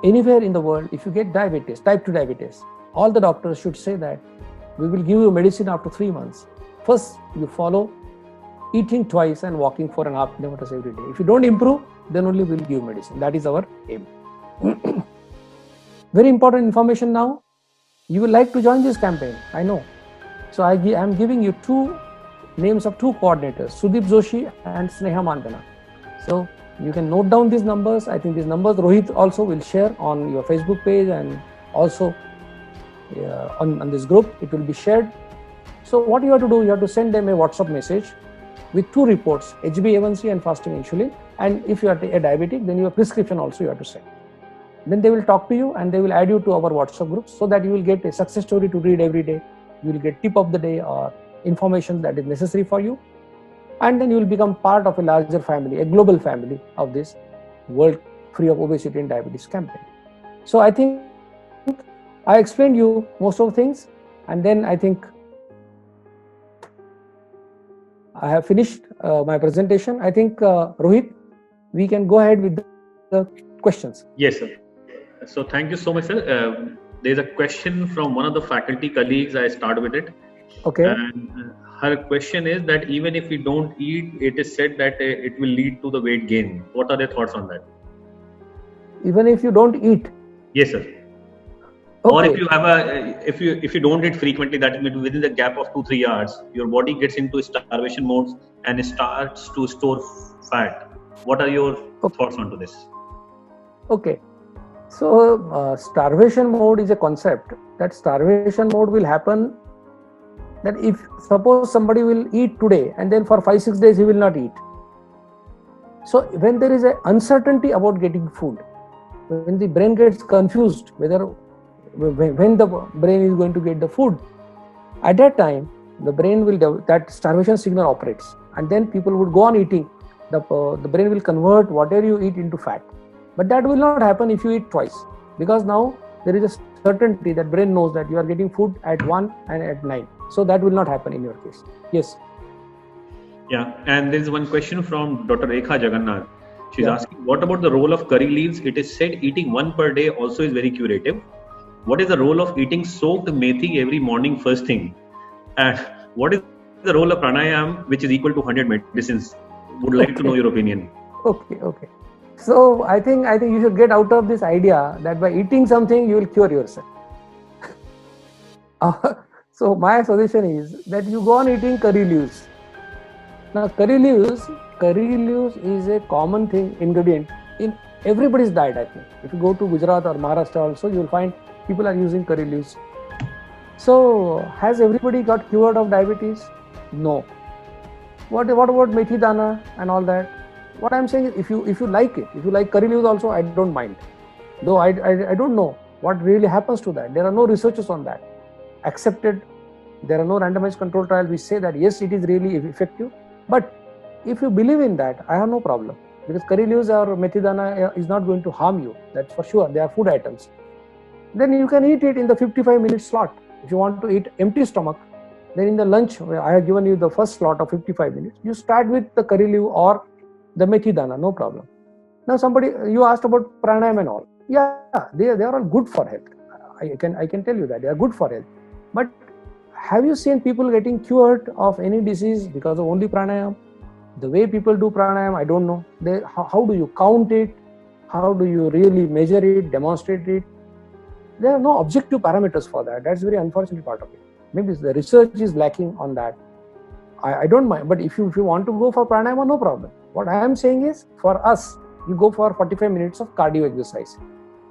anywhere in the world, if you get diabetes, type 2 diabetes, all the doctors should say that we will give you medicine after 3 months. First, you follow eating twice and walking 4.5 kilometers every day. If you don't improve, then only we'll give medicine. That is our aim. very important information now. You will like to join this campaign, I know. So I am giving you two names of two coordinators, Sudeep Joshi and Sneha Mandana. So you can note down these numbers. I think these numbers Rohit also will share on your Facebook page, and also on this group it will be shared. So what you have to do, you have to send them a WhatsApp message with two reports, HbA1c and fasting insulin. And if you are a diabetic, then your prescription also you have to send. Then they will talk to you and they will add you to our WhatsApp groups, so that you will get a success story to read every day. You will get tip of the day or information that is necessary for you. And then you will become part of a larger family, a global family of this World Free of Obesity and Diabetes campaign. So I think I explained you most of the things, and then I think I have finished my presentation. I think Rohit, we can go ahead with the questions. Yes, sir. So thank you so much, sir. There's a question from one of the faculty colleagues. I start with it. Okay. And her question is that even if we don't eat, it is said that it will lead to the weight gain. What are your thoughts on that? Even if you don't eat? Yes, sir. Okay. Or if you have if you don't eat frequently, that means within the gap of 2-3 hours, your body gets into starvation modes and starts to store fat. What are your thoughts onto this? Okay. So starvation mode is a concept. That starvation mode will happen that if suppose somebody will eat today and then for 5-6 days he will not eat. So when there is an uncertainty about getting food, when the brain gets confused when the brain is going to get the food, at that time the brain will that starvation signal operates, and then people would go on eating. The brain will convert whatever you eat into fat. But that will not happen if you eat twice, because now there is a certainty that brain knows that you are getting food at 1 and at 9. So that will not happen in your case. Yes. Yeah, and there is one question from Dr. Rekha Jagannath. She's asking, what about the role of curry leaves? It is said eating one per day also is very curative. What is the role of eating soaked methi every morning first thing? And what is the role of pranayam, which is equal to 100 medicines? Would like to know your opinion. Okay. So I think you should get out of this idea that by eating something you will cure yourself. So my suggestion is that you go on eating curry leaves. Now curry leaves is a common ingredient in everybody's diet, I think. If you go to Gujarat or Maharashtra also, you will find people are using curry leaves. So has everybody got cured of diabetes? No. What about methi dana and all that? What I'm saying is, if you like it, if you like curry leaves also, I don't mind. Though I don't know what really happens to that. There are no researches on that accepted. There are no randomized control trials which say that yes, it is really effective. But if you believe in that, I have no problem, because curry leaves or methi dana is not going to harm you. That's for sure. They are food items. Then you can eat it in the 55-minute slot. If you want to eat empty stomach, then in the lunch, I have given you the first slot of 55 minutes. You start with the curry leaf or the methi dana, no problem. Now you asked about pranayam and all. Yeah, they are all good for health. I can tell you that they are good for health. But have you seen people getting cured of any disease because of only pranayam? The way people do pranayam, I don't know. How do you count it? How do you really measure it, demonstrate it? There are no objective parameters for that. That's very unfortunate part of it. Maybe the research is lacking on that. I don't mind. But if you want to go for pranayama, no problem. What I am saying is, for us, you go for 45 minutes of cardio exercise.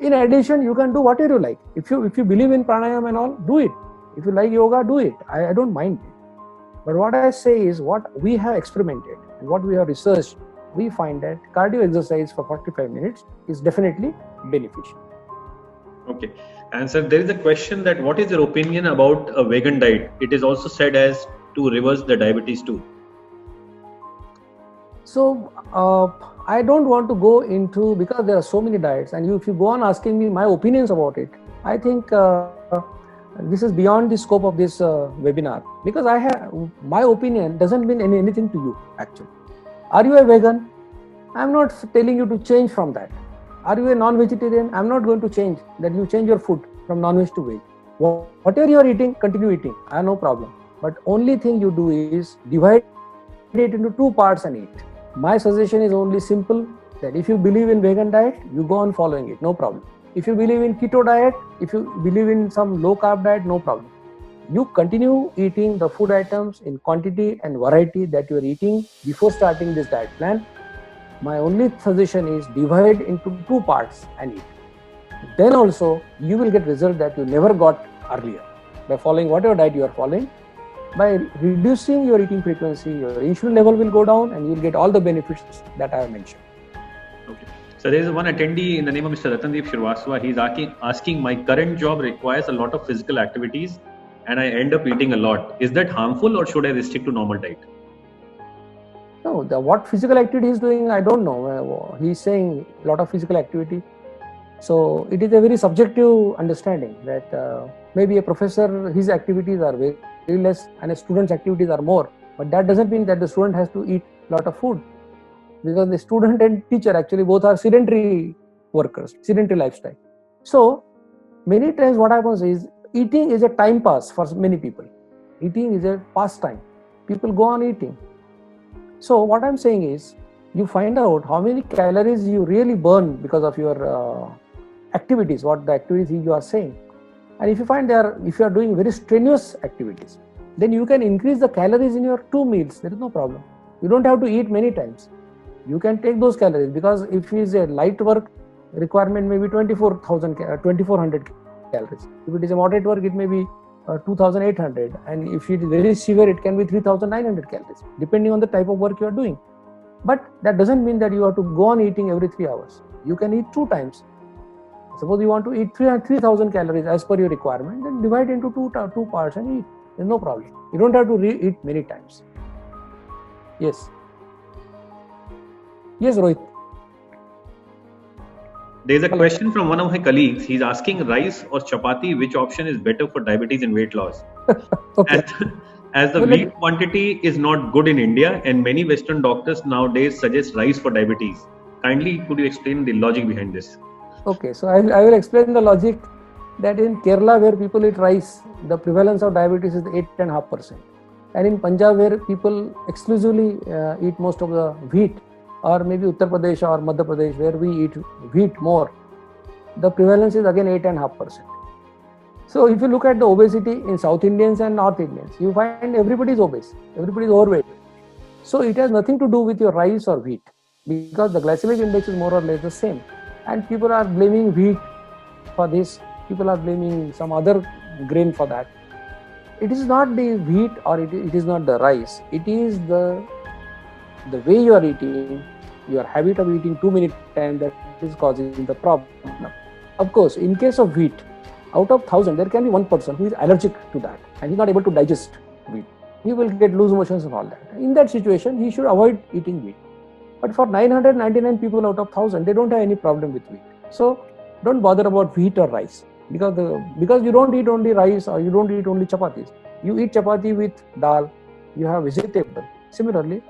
In addition, you can do whatever you like. If you believe in pranayama and all, do it. If you like yoga, do it. I don't mind it. But what I say is, what we have experimented and what we have researched, we find that cardio exercise for 45 minutes is definitely beneficial. Okay. And sir, there is a question that what is your opinion about a vegan diet? It is also said as to reverse the diabetes too. So I don't want to go into, because there are so many diets, and if you go on asking me my opinions about it, I think this is beyond the scope of this webinar, because my opinion doesn't mean anything to you actually. Are you a vegan? I'm not telling you to change from that. Are you a non-vegetarian? I'm not going to change that you change your food from non-veg to veg. Whatever you are eating, continue eating. I have no problem. But only thing you do is divide it into 2 parts and eat. My suggestion is only simple, that if you believe in vegan diet, you go on following it, no problem. If you believe in keto diet, if you believe in some low carb diet, no problem. You continue eating the food items in quantity and variety that you are eating before starting this diet plan. My only suggestion is divide into 2 parts and eat. Then also you will get result that you never got earlier by following whatever diet you are following. By reducing your eating frequency, your insulin level will go down and you will get all the benefits that I have mentioned. Okay. So there is one attendee in the name of Mr. Ratandeep Shrivastava. He's asking, my current job requires a lot of physical activities and I end up eating a lot. Is that harmful or should I restrict to normal diet? No, what physical activity he's doing, I don't know. He's saying a lot of physical activity. So it is a very subjective understanding that maybe a professor, his activities are very less and a student's activities are more. But that doesn't mean that the student has to eat a lot of food. Because the student and teacher actually both are sedentary workers, sedentary lifestyle. So many times what happens is eating is a time pass for many people. Eating is a pastime. People go on eating. So what I'm saying is you find out how many calories you really burn because of your activities, what the activities you are saying. And if you find if you are doing very strenuous activities, then you can increase the calories in your 2 meals. There is no problem. You don't have to eat many times. You can take those calories because if it is a light work, requirement may be 2400 calories. If it is a moderate work, it may be 2800, and if it is very severe, it can be 3900 calories, depending on the type of work you are doing. But that doesn't mean that you have to go on eating every 3 hours. You can eat 2 times. Suppose you want to eat 3000 calories as per your requirement, then divide into 2 parts and eat. There's no problem. You don't have to eat many times. Yes. Yes, Rohit. There's a question from one of my colleagues. He's asking rice or chapati, which option is better for diabetes and weight loss? Okay. As the wheat quantity is not good in India and many Western doctors nowadays suggest rice for diabetes. Kindly could you explain the logic behind this? Okay, so I will explain the logic that in Kerala where people eat rice, the prevalence of diabetes is 8.5%. And in Punjab where people exclusively eat most of the wheat, or maybe Uttar Pradesh or Madhya Pradesh where we eat wheat more, the prevalence is again 8.5%. So if you look at the obesity in South Indians and North Indians, you find everybody is obese, everybody is overweight. So it has nothing to do with your rice or wheat because the glycemic index is more or less the same. And people are blaming wheat for this, people are blaming some other grain for that. It is not the wheat or it is not the rice, it is the way you are eating, your habit of eating too many times that is causing the problem. Of course, in case of wheat, out of 1000, there can be one person who is allergic to that and he is not able to digest wheat. He will get loose motions and all that. In that situation, he should avoid eating wheat. But for 999 people out of 1000, they don't have any problem with wheat. So don't bother about wheat or rice because you don't eat only rice or you don't eat only chapatis. You eat chapati with dal, you have vegetable. Similarly,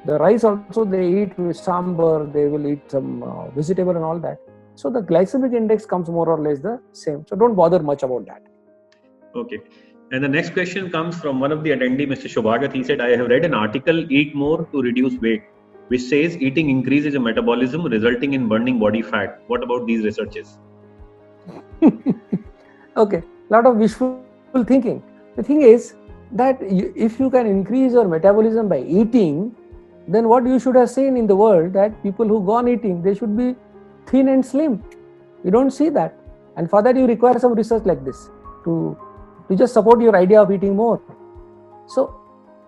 the rice also they eat with sambar, they will eat some vegetable and all that. So the glycemic index comes more or less the same. So don't bother much about that. Okay. And the next question comes from one of the attendees, Mr. Shobhagat. He said, I have read an article, Eat More to Reduce Weight, which says eating increases your metabolism, resulting in burning body fat. What about these researches? Okay, a lot of wishful thinking. The thing is that if you can increase your metabolism by eating, then what you should have seen in the world that people who go on eating, they should be thin and slim. You don't see that. And for that you require some research like this to just support your idea of eating more. So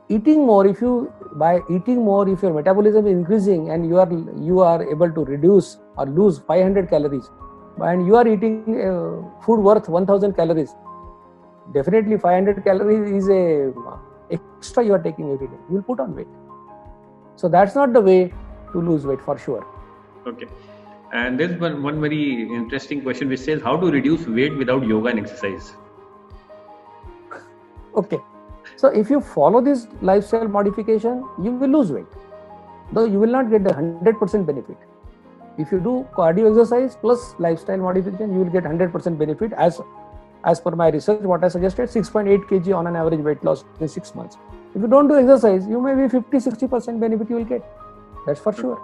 eating more, if your metabolism is increasing and you are able to reduce or lose 500 calories and you are eating food worth 1000 calories, definitely 500 calories is a extra you are taking every day. You will put on weight. So that's not the way to lose weight for sure. Okay. And there's one very interesting question which says how to reduce weight without yoga and exercise. Okay. So if you follow this lifestyle modification, you will lose weight. Though you will not get the 100% benefit. If you do cardio exercise plus lifestyle modification, you will get 100% benefit as per my research, what I suggested, 6.8 kg on an average weight loss in 6 months. If you don't do exercise, you may be 50-60% benefit you will get. That's for sure.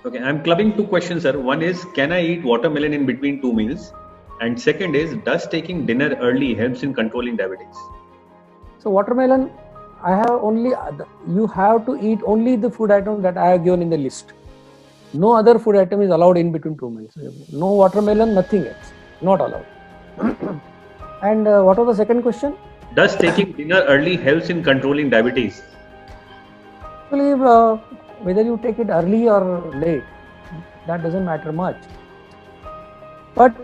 Okay, I'm clubbing two questions, sir. One is, can I eat watermelon in between two meals? And second is, does taking dinner early helps in controlling diabetes? So watermelon, you have to eat only the food item that I have given in the list. No other food item is allowed in between 2 meals. No watermelon, nothing else. Not allowed. And what was the second question? Does taking dinner early helps in controlling diabetes? Actually, whether you take it early or late, that doesn't matter much. But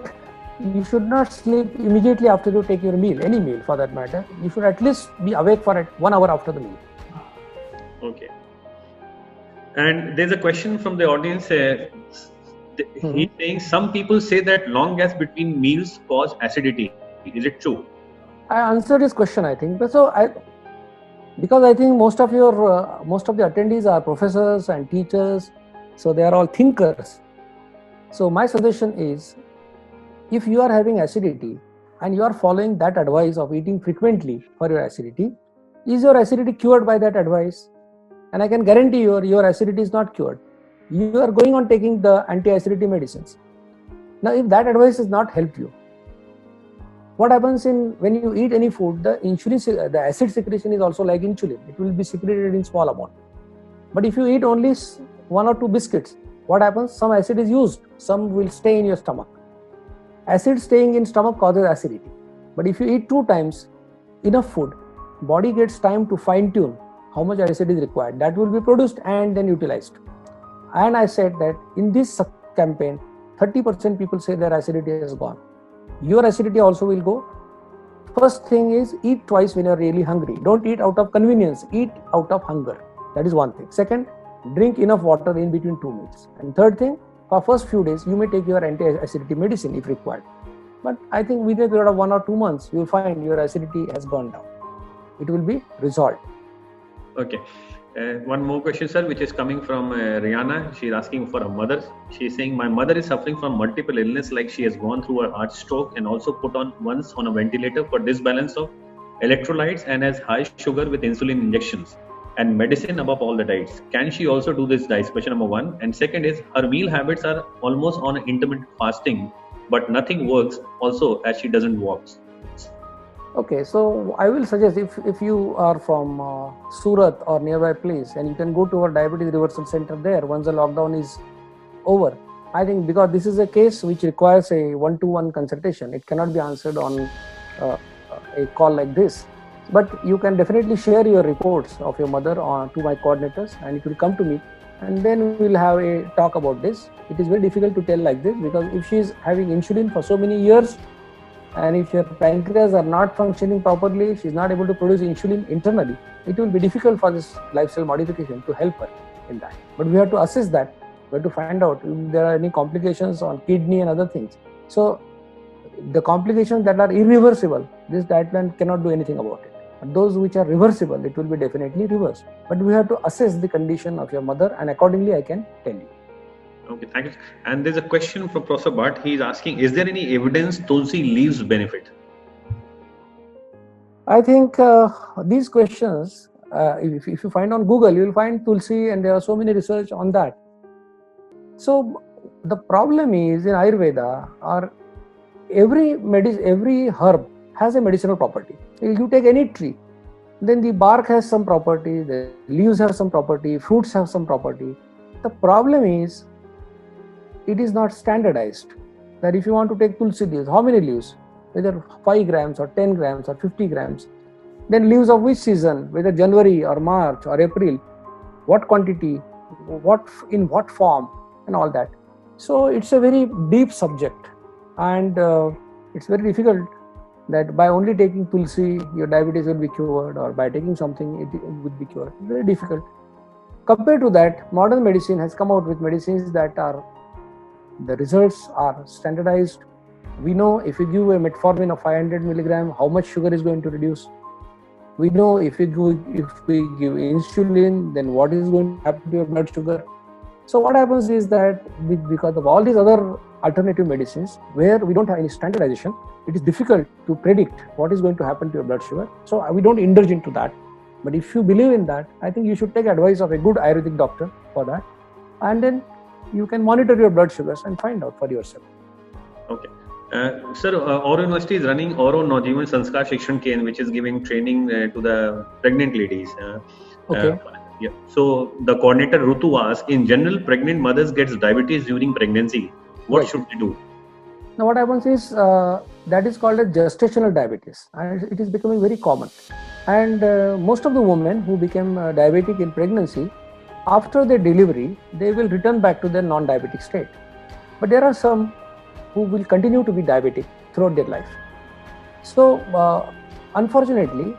you should not sleep immediately after you take your meal, any meal for that matter. You should at least be awake for 1 hour after the meal. Okay. And there's a question from the audience. He's saying some people say that long gaps between meals cause acidity. Is it true? I answered this question, I think. Because I think most of the attendees are professors and teachers, so they are all thinkers. So my suggestion is, if you are having acidity and you are following that advice of eating frequently for your acidity, is your acidity cured by that advice? And I can guarantee your acidity is not cured. You are going on taking the anti-acidity medicines. Now, if that advice has not helped you, what happens when you eat any food, the acid secretion is also like insulin. It will be secreted in small amount. But if you eat only 1 or 2 biscuits, what happens? Some acid is used, some will stay in your stomach. Acid staying in stomach causes acidity. But if you eat 2 times enough food, body gets time to fine tune how much acid is required. That will be produced and then utilized. And I said that in this campaign, 30% people say their acidity has gone. Your acidity also will go. First thing is, eat twice when you are really hungry. Don't eat out of convenience, eat out of hunger. That is one thing. Second, drink enough water in between 2 meals. And third thing, for first few days, you may take your anti-acidity medicine if required. But I think within a period of 1 or 2 months, you will find your acidity has gone down. It will be resolved. Okay. One more question, sir, which is coming from Rihanna. She's asking for her mother. She's saying, my mother is suffering from multiple illness, like she has gone through a heart stroke and also put on once on a ventilator for disbalance of electrolytes and has high sugar with insulin injections and medicine above all the diets. Can she also do this diet? Question number 1. And second is, her meal habits are almost on intermittent fasting, but nothing works also as she doesn't walk. Okay, so I will suggest, if you are from Surat or nearby place, and you can go to our diabetes reversal center there once the lockdown is over. I think because this is a case which requires a one-to-one consultation, it cannot be answered on a call like this. But you can definitely share your reports of your mother to my coordinators, and it will come to me, and then we will have a talk about this. It is very difficult to tell like this, because if she is having insulin for so many years, and if your pancreas are not functioning properly, she is not able to produce insulin internally, it will be difficult for this lifestyle modification to help her in that. But we have to assess that. We have to find out if there are any complications on kidney and other things. So the complications that are irreversible, this diet plan cannot do anything about it. But those which are reversible, it will be definitely reversed. But we have to assess the condition of your mother, and accordingly I can tell you. Okay, thank you. And there's a question from Professor Bhatt. He's asking, is there any evidence Tulsi leaves benefit? I think these questions, if you find on Google, you will find Tulsi, and there are so many research on that. So the problem is, in Ayurveda, every herb has a medicinal property. If you take any tree, then the bark has some property, the leaves have some property, fruits have some property. The problem is, it is not standardized. That if you want to take Tulsi leaves, how many leaves? Whether 5 grams or 10 grams or 50 grams. Then leaves of which season? Whether January or March or April. What quantity? In what form? And all that. So it's a very deep subject. And it's very difficult that by only taking Tulsi, your diabetes will be cured, or by taking something, it would be cured. Very difficult. Compared to that, modern medicine has come out with medicines that the results are standardized. We know if we give a metformin of 500 milligram, how much sugar is going to reduce. We know if we give insulin, then what is going to happen to your blood sugar. So what happens is that because of all these other alternative medicines, where we don't have any standardization, it is difficult to predict what is going to happen to your blood sugar. So we don't indulge into that. But if you believe in that, I think you should take advice of a good Ayurvedic doctor for that. And then you can monitor your blood sugars and find out for yourself. Okay. Sir, Auro University is running Auro Naujeevan Sanskar Shikshan Kendra, which is giving training to the pregnant ladies. Okay. Yeah. So the coordinator Rutu asked, in general, pregnant mothers gets diabetes during pregnancy. What Right. should they do? Now, what happens is that is called as gestational diabetes, and it is becoming very common. And most of the women who become diabetic in pregnancy, after their delivery, they will return back to their non-diabetic state. But there are some who will continue to be diabetic throughout their life. So, unfortunately,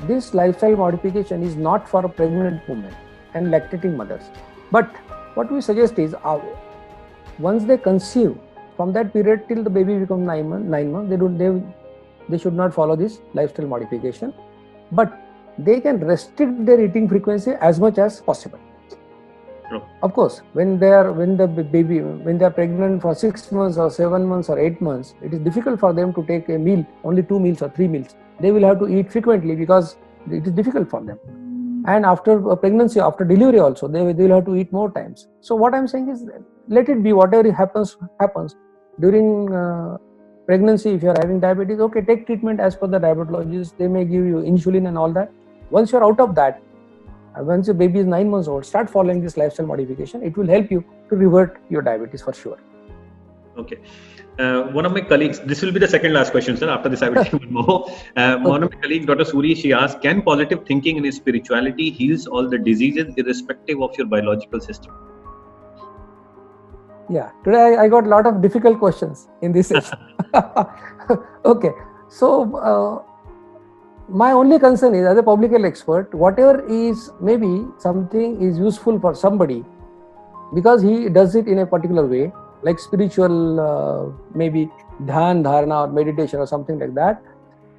this lifestyle modification is not for pregnant women and lactating mothers. But what we suggest is, once they conceive, from that period till the baby becomes 9 months, they should not follow this lifestyle modification. But they can restrict their eating frequency as much as possible. True. Of course, when they are pregnant for 6 months or 7 months or 8 months, it is difficult for them to take a meal, only 2 meals or 3 meals. They will have to eat frequently because it is difficult for them. And after pregnancy, after delivery also, they will have to eat more times. So what I'm saying is, let it be, whatever happens. During pregnancy, if you are having diabetes, okay, take treatment as per the diabetologist. They may give you insulin and all that. Once you're out of that, once your baby is 9 months old, start following this lifestyle modification. It will help you to revert your diabetes for sure. Okay. One of my colleagues, this will be the second last question, sir. After this, I will take one more. One of my colleagues, Dr. Suri, she asked, can positive thinking in spirituality heals all the diseases irrespective of your biological system? Yeah, today I got a lot of difficult questions in this session. Okay, so my only concern is, as a public health expert, whatever is maybe something is useful for somebody because he does it in a particular way, like spiritual, maybe dhyan, dharana or meditation or something like that.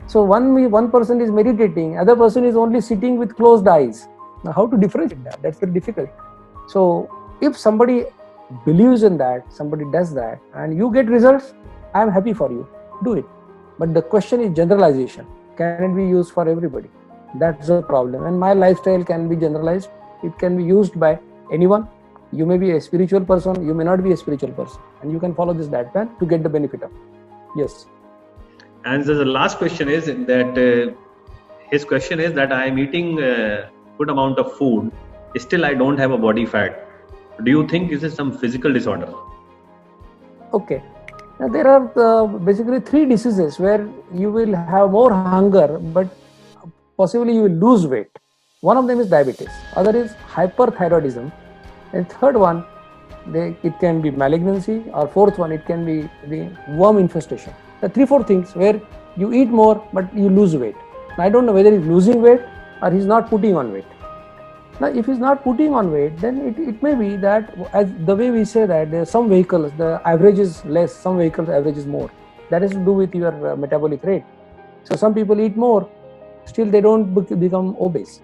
So one person is meditating, other person is only sitting with closed eyes. Now how to differentiate that? That's very difficult. So if somebody believes in that, somebody does that, and you get results, I am happy for you. Do it. But the question is generalization. Can it be used for everybody? That's the problem. And my lifestyle can be generalized. It can be used by anyone. You may be a spiritual person, you may not be a spiritual person, and you can follow this diet plan to get the benefit of it. Yes. And the last question is that his question is that I am eating a good amount of food, still I don't have a body fat. Do you think this is some physical disorder? Okay. Now there are basically 3 diseases where you will have more hunger, but possibly you will lose weight. One of them is diabetes, other is hyperthyroidism, and third one, it can be malignancy, or fourth one, it can be the worm infestation. The 3-4 things where you eat more but you lose weight. Now, I don't know whether he's losing weight or he's not putting on weight. Now, if he's not putting on weight, then it may be that, as the way we say that there are some vehicles, the average is less, some vehicles average is more. That has to do with your metabolic rate. So some people eat more, still they don't become obese.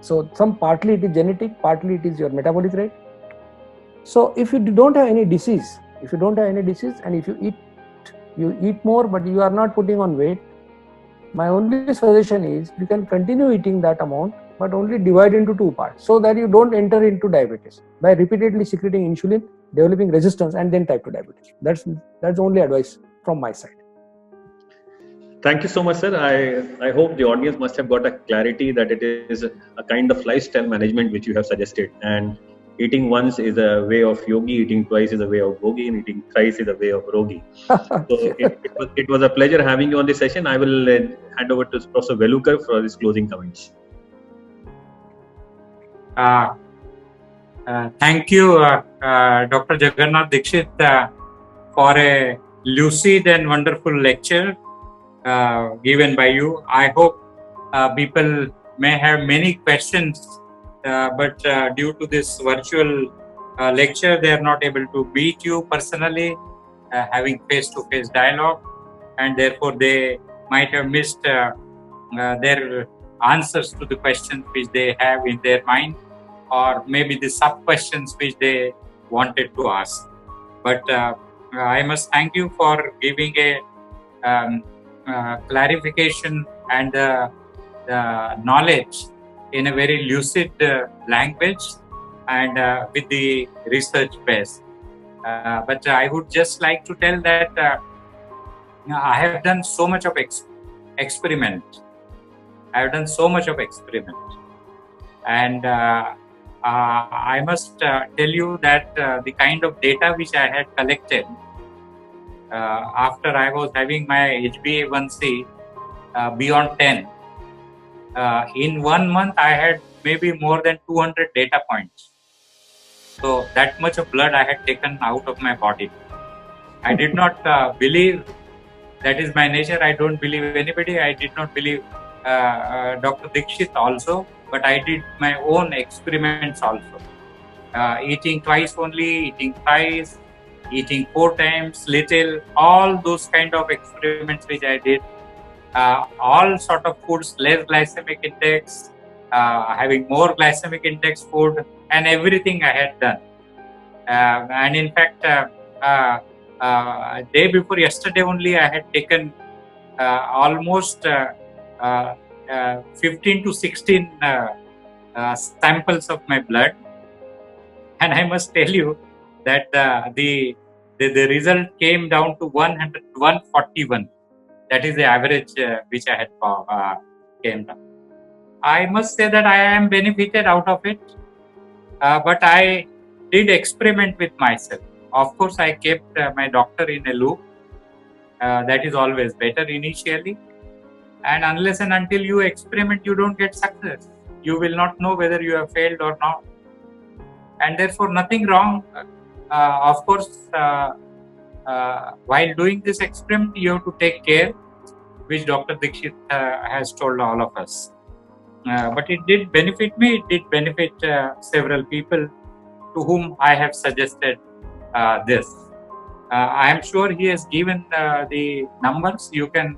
So partly it is genetic, partly it is your metabolic rate. So if you don't have any disease, and if you eat more but you are not putting on weight, my only suggestion is you can continue eating that amount, but only divide into 2 parts so that you don't enter into diabetes by repeatedly secreting insulin, developing resistance, and then type 2 diabetes. That's the only advice from my side. Thank you so much, sir. I hope the audience must have got a clarity that it is a kind of lifestyle management which you have suggested. And eating once is a way of yogi, eating twice is a way of bogi, and eating thrice is a way of rogi. So it was a pleasure having you on this session. I will hand over to Professor Velukar for his closing comments. Thank you, Dr. Jagannath Dixit, for a lucid and wonderful lecture given by you. I hope people may have many questions, but due to this virtual lecture, they are not able to meet you personally, having face-to-face dialogue, and therefore they might have missed their answers to the questions which they have in their mind, or maybe the sub-questions which they wanted to ask. But I must thank you for giving a clarification and knowledge in a very lucid language and with the research base. But I would just like to tell that I have done so much of experiment. I have done so much of experiment, and I must tell you that the kind of data which I had collected after I was having my HbA1c beyond 10, in 1 month I had maybe more than 200 data points. So that much of blood I had taken out of my body. I did not believe, that is my nature. I don't believe anybody. I did not believe Dr. Dixit also, but I did my own experiments also. Eating twice only, eating thrice, eating 4 times, little, all those kind of experiments which I did. All sort of foods, less glycemic index, having more glycemic index food, and everything I had done. And in fact, day before yesterday only, I had taken almost 15 to 16 samples of my blood, and I must tell you that the result came down to 141. That is the average which I had came down. I must say that I am benefited out of it, but I did experiment with myself. Of course, I kept my doctor in a loop. That is always better initially. And unless and until you experiment, you don't get success. You will not know whether you have failed or not. And therefore, nothing wrong. Of course, while doing this experiment, you have to take care, which Dr. Dixit has told all of us. But it did benefit me. It did benefit several people to whom I have suggested this. I am sure he has given the numbers. You can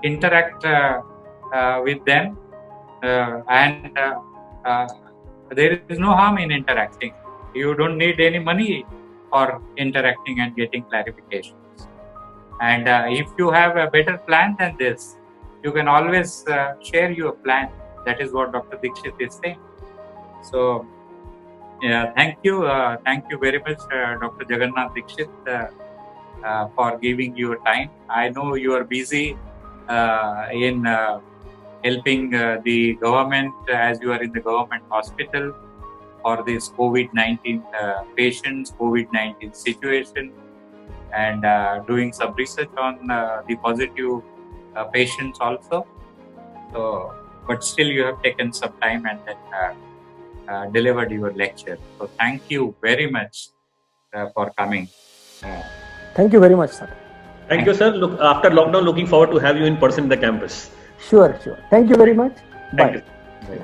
interact with them, and there is no harm in interacting. You don't need any money for interacting and getting clarifications. And if you have a better plan than this, you can always share your plan. That is what Dr. Dixit is saying. So, thank you very much, Dr. Jagannath Dixit, for giving your time. I know you are busy in helping the government, as you are in the government hospital for this COVID-19 patients, COVID-19 situation, and doing some research on the positive patients also. So, but still you have taken some time and then delivered your lecture. So thank you very much for coming. Thank you very much, sir. Thank you, sir. Look, after lockdown, looking forward to have you in person in the campus. Sure. Thank you very much. Thank Bye. you. Yeah.